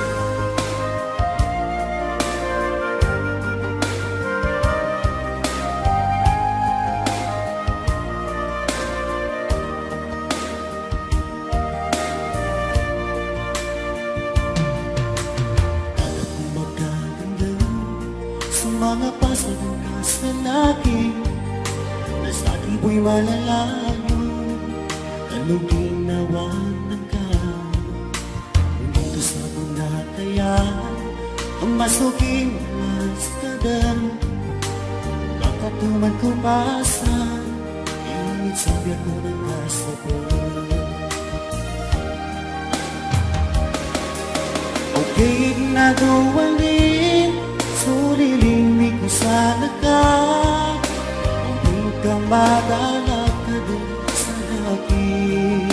Mga pasabukas na laki na sa akin po'y malalayo. Ano ginawanan ka kung dito sa bunataya ang masuking mas kadam. Kakatuman ko pasa init sabi ako ng kasapon. Okay na duwalin, suliling ko sana ka. Kung ka madala ka dun sa akin.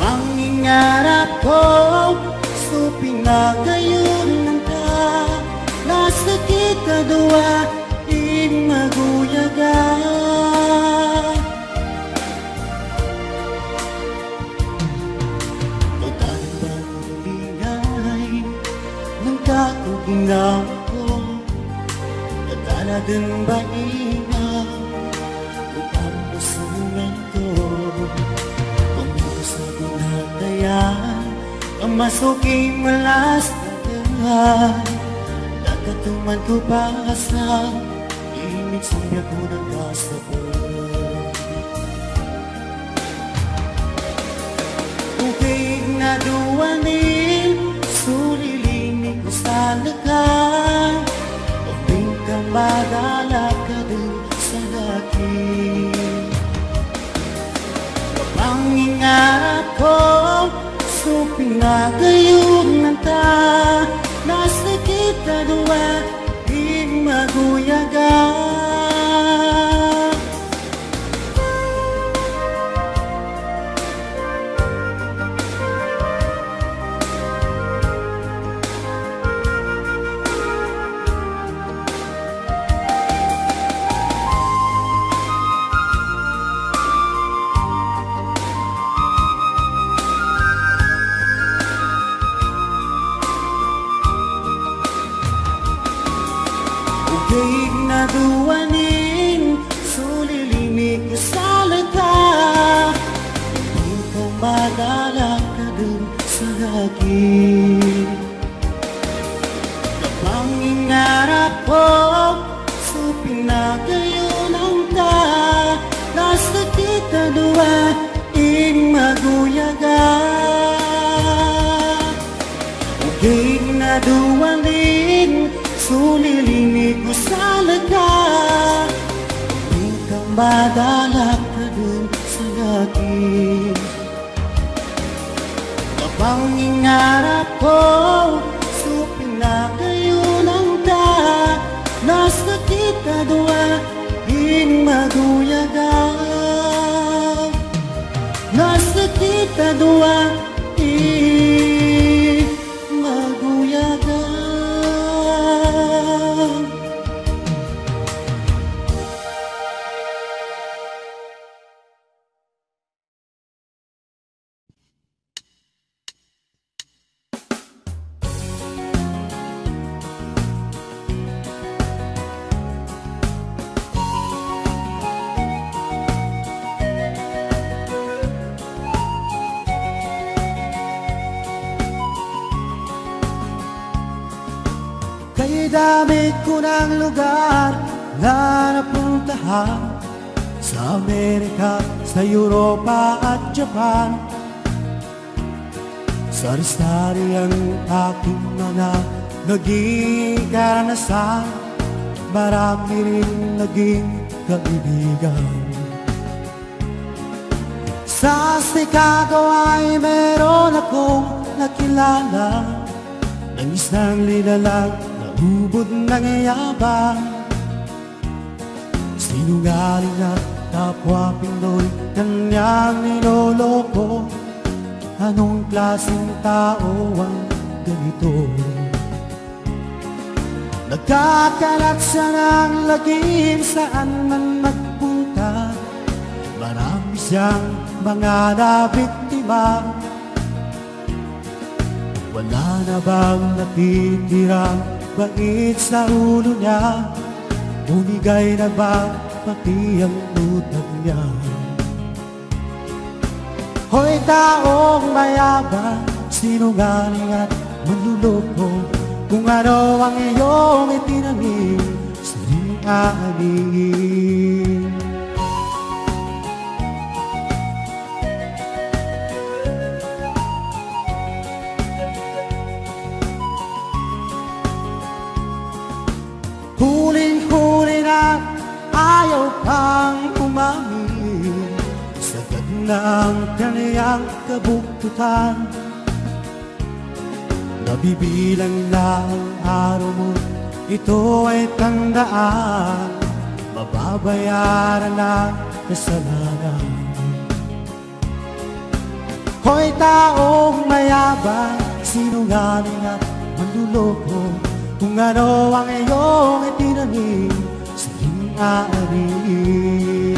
Ang ingarap ko, so pinagayunan ka. Nasa kita dua, imaguyaga. Total bang bingay ng kakong ginawa ko? Natala din ba ikaw kung ang pusunan ko? Kung ito sa binataya ang masuking malas na kakatuman ko pa sa imig siya ko ng kasapon. Tubig na duwanin, sulilinig ko sa lakas. Pagping kang madala ka dun sa akin. Kapang ingarap ko, so pinagayunan ka. Nasa kita dua, imaguyaga. Ugig na duwanin, sulilinig ko sa laga. Hindi ka madala ka dun sa akin. Kapang ingarap ko, so pinagayunan ka. Higit na duwaling sulilinig ko sa laga. Ikaw madalak na dun sa akin. Kapang ingarap ko, supin na kayo ng da. Nasa kita dua, ing maguyagan. Nasa kita dua, ing maguyagan. Kay dami ko ng lugar na napuntahan, sa Amerika, sa Europa at Japan. Sari-sari ang aking mga naging karanasan, marami rin naging kaibigan. Sa Chicago ay meron akong nakilala ng isang linalang hubod ng yabang. Sinungaling at kapwa Pinoy kanyang niloloko. Anong klaseng tao ang ganito? Nagkakalat siya ng lagim saan man magpunta. Marami siyang mga nabiktima. Wala na bang natitirang bait sa ulo niya? Umigay na ba pati ang utang niya? Hoy taong mayabang, sinungaling at manluloko, kung ano ang iyong itinanim, saling aanin. Huling-huli na ayaw pang umamin, sagad na ang kaniyang kabuktutan. Nabibilang na ang araw mo, ito ay tandaan, mababayaran na kasalanan. Hoy taong mayabang, sinungaling at manluloko, kung ano ang iyong itinanim, saling aanin.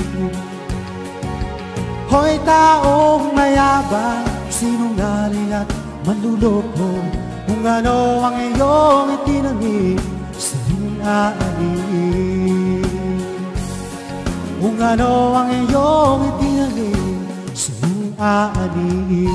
Hoy taong mayabang, sinungaling at manluloko, kung ano ang iyong itinanim, saling aanin. Kung ano ang iyong itinanim, saling aanin.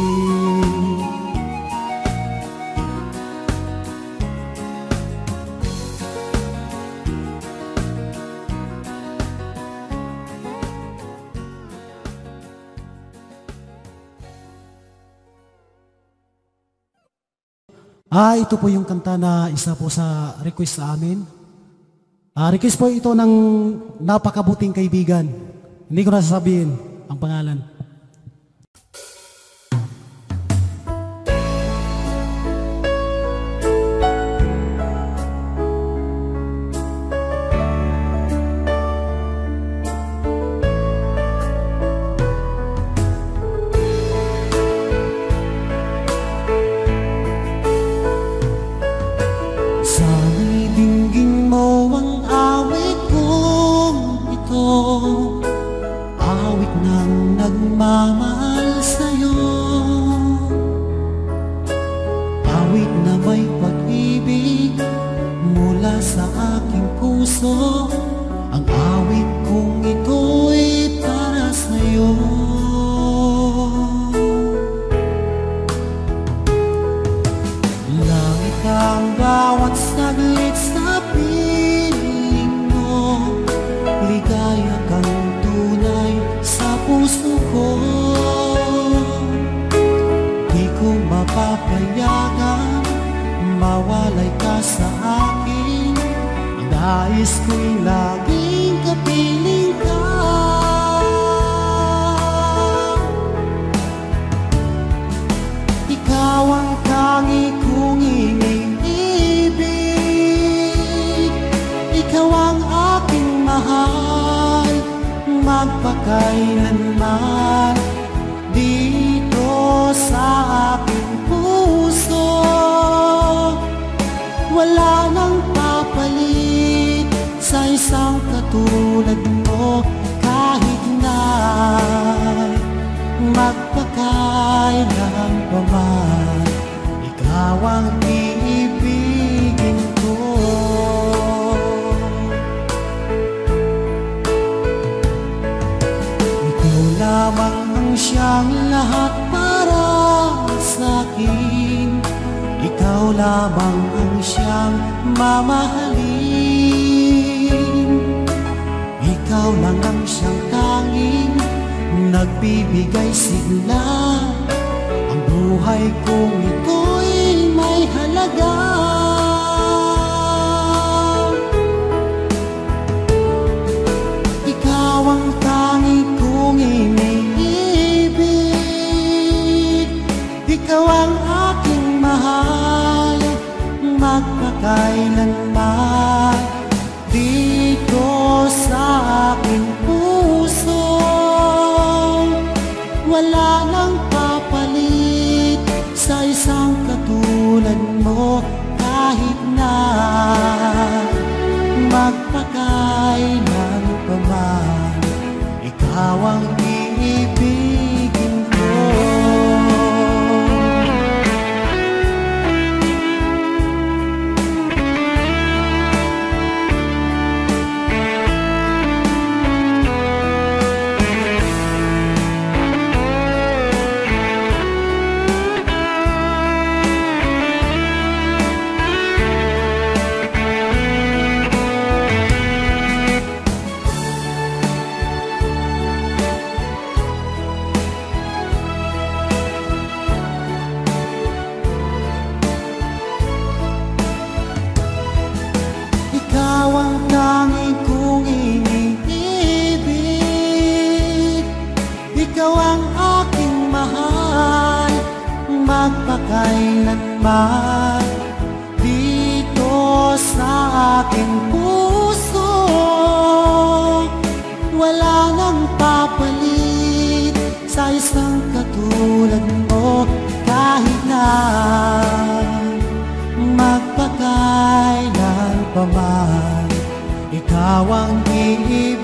Ito po yung kanta na isa po sa request sa amin. Request po ito ng napakabuting kaibigan. Hindi ko na sasabihin ang pangalan. Nagmamahal sa'yo, awit na may pag-ibig mula sa aking puso. Ang awit kong ito'y para sa'yo. Langit ang bawat saglit sa piling mo, ligaya kang tunay sa puso ko. Di ko mapapayagan mawalay ka sa akin. Ang nais ko'y laging kapiling ka. Ikaw ang tangi kong iniibig. Ikaw ang aking mahal, magpakailanman. Dito sa aking puso, wala nang papalit sa isang katulad mo. Kahit na magpakailan pa man, ikaw ang iibigin ko. Ikaw lamang ang siyang lahat para sa'kin. Ikaw lamang ang siyang mamahalin. Ikaw lang ang siyang tanging nagbibigay sigla. Ang buhay kong ito'y may halaga. Ikaw ang tanging kong iniibig. Ikaw ang aking mahal, magpakailanman. Dito sa aking puso, wala nang papalit sa isang katulad mo. Kahit na magpakailan pa man, ikaw ang iibigin ko. Ikaw ang tanging kong iniibig. Ikaw ang aking mahal, magpakailanman. Dito sa aking puso, wala nang papalit sa isang katulad mo. Kahit na magpakailan pa man, ikaw ang iibig.